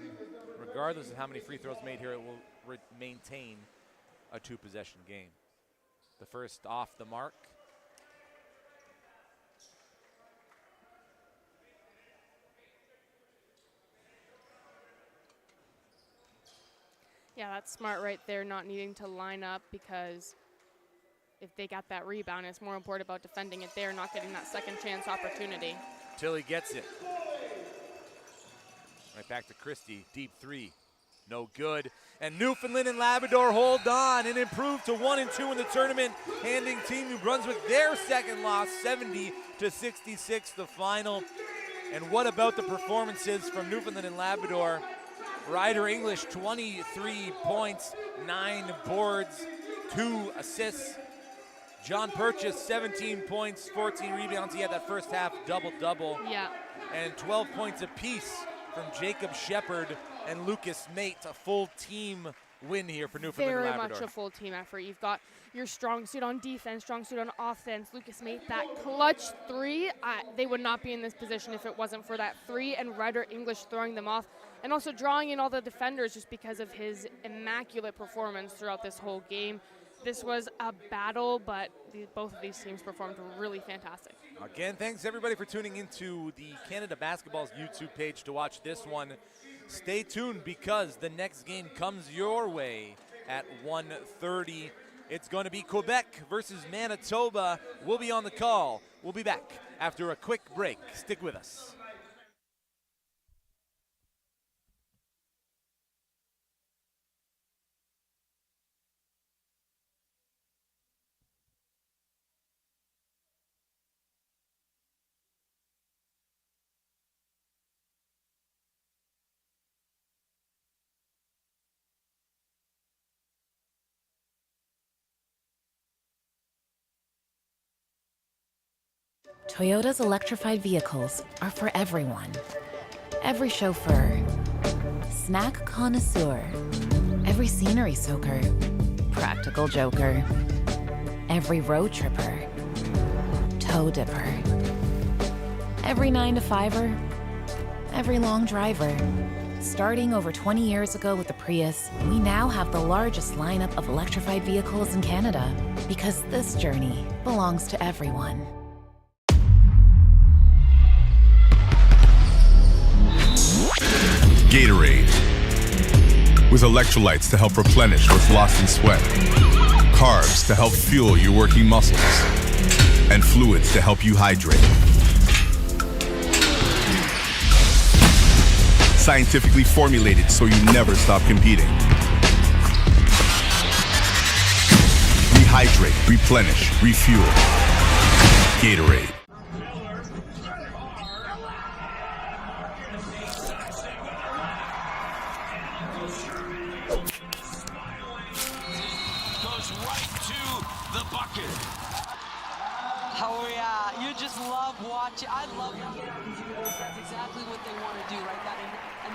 Regardless of how many free throws made here, it will maintain a 2-possession game. The first off the mark Yeah, that's smart right there, not needing to line up, because if they got that rebound, it's more important about defending it there, not getting that second chance opportunity. Till he gets it. Right back to Christie, deep three, no good. And Newfoundland and Labrador hold on and improve to 1-2 in the tournament, handing Team New Brunswick their second loss, 70-66 the final. And what about the performances from Newfoundland and Labrador? Ryder English, 23 points, 9 boards, 2 assists. John Purchase, 17 points, 14 rebounds. He had that first half double-double. Yeah. And 12 points apiece from Jacob Shepard and Lucas Mate. A full team win here for Newfoundland and Labrador. Very much a full team effort. You've got your strong suit on defense, strong suit on offense. Lucas Mate, that clutch three. They would not be in this position if it wasn't for that three, and Ryder English throwing them off. And also drawing in all the defenders just because of his immaculate performance throughout this whole game. This was a battle, but both of these teams performed really fantastic. Again, thanks everybody for tuning into the Canada Basketball's YouTube page to watch this one. Stay tuned, because the next game comes your way at 1:30. It's going to be Quebec versus Manitoba. We'll be on the call. We'll be back after a quick break. Stick with us. Toyota's electrified vehicles are for everyone. Every chauffeur, snack connoisseur, every scenery soaker, practical joker, every road tripper, toe dipper, every 9-to-5er, every long driver. Starting over 20 years ago with the Prius, we now have the largest lineup of electrified vehicles in Canada, because this journey belongs to everyone. Gatorade. With electrolytes to help replenish what's lost in sweat, carbs to help fuel your working muscles, and fluids to help you hydrate. Scientifically formulated so you never stop competing. Rehydrate, replenish, refuel. Gatorade. Oh yeah, you just love watching. I love looking at these videos. That's exactly what they want to do, right? That and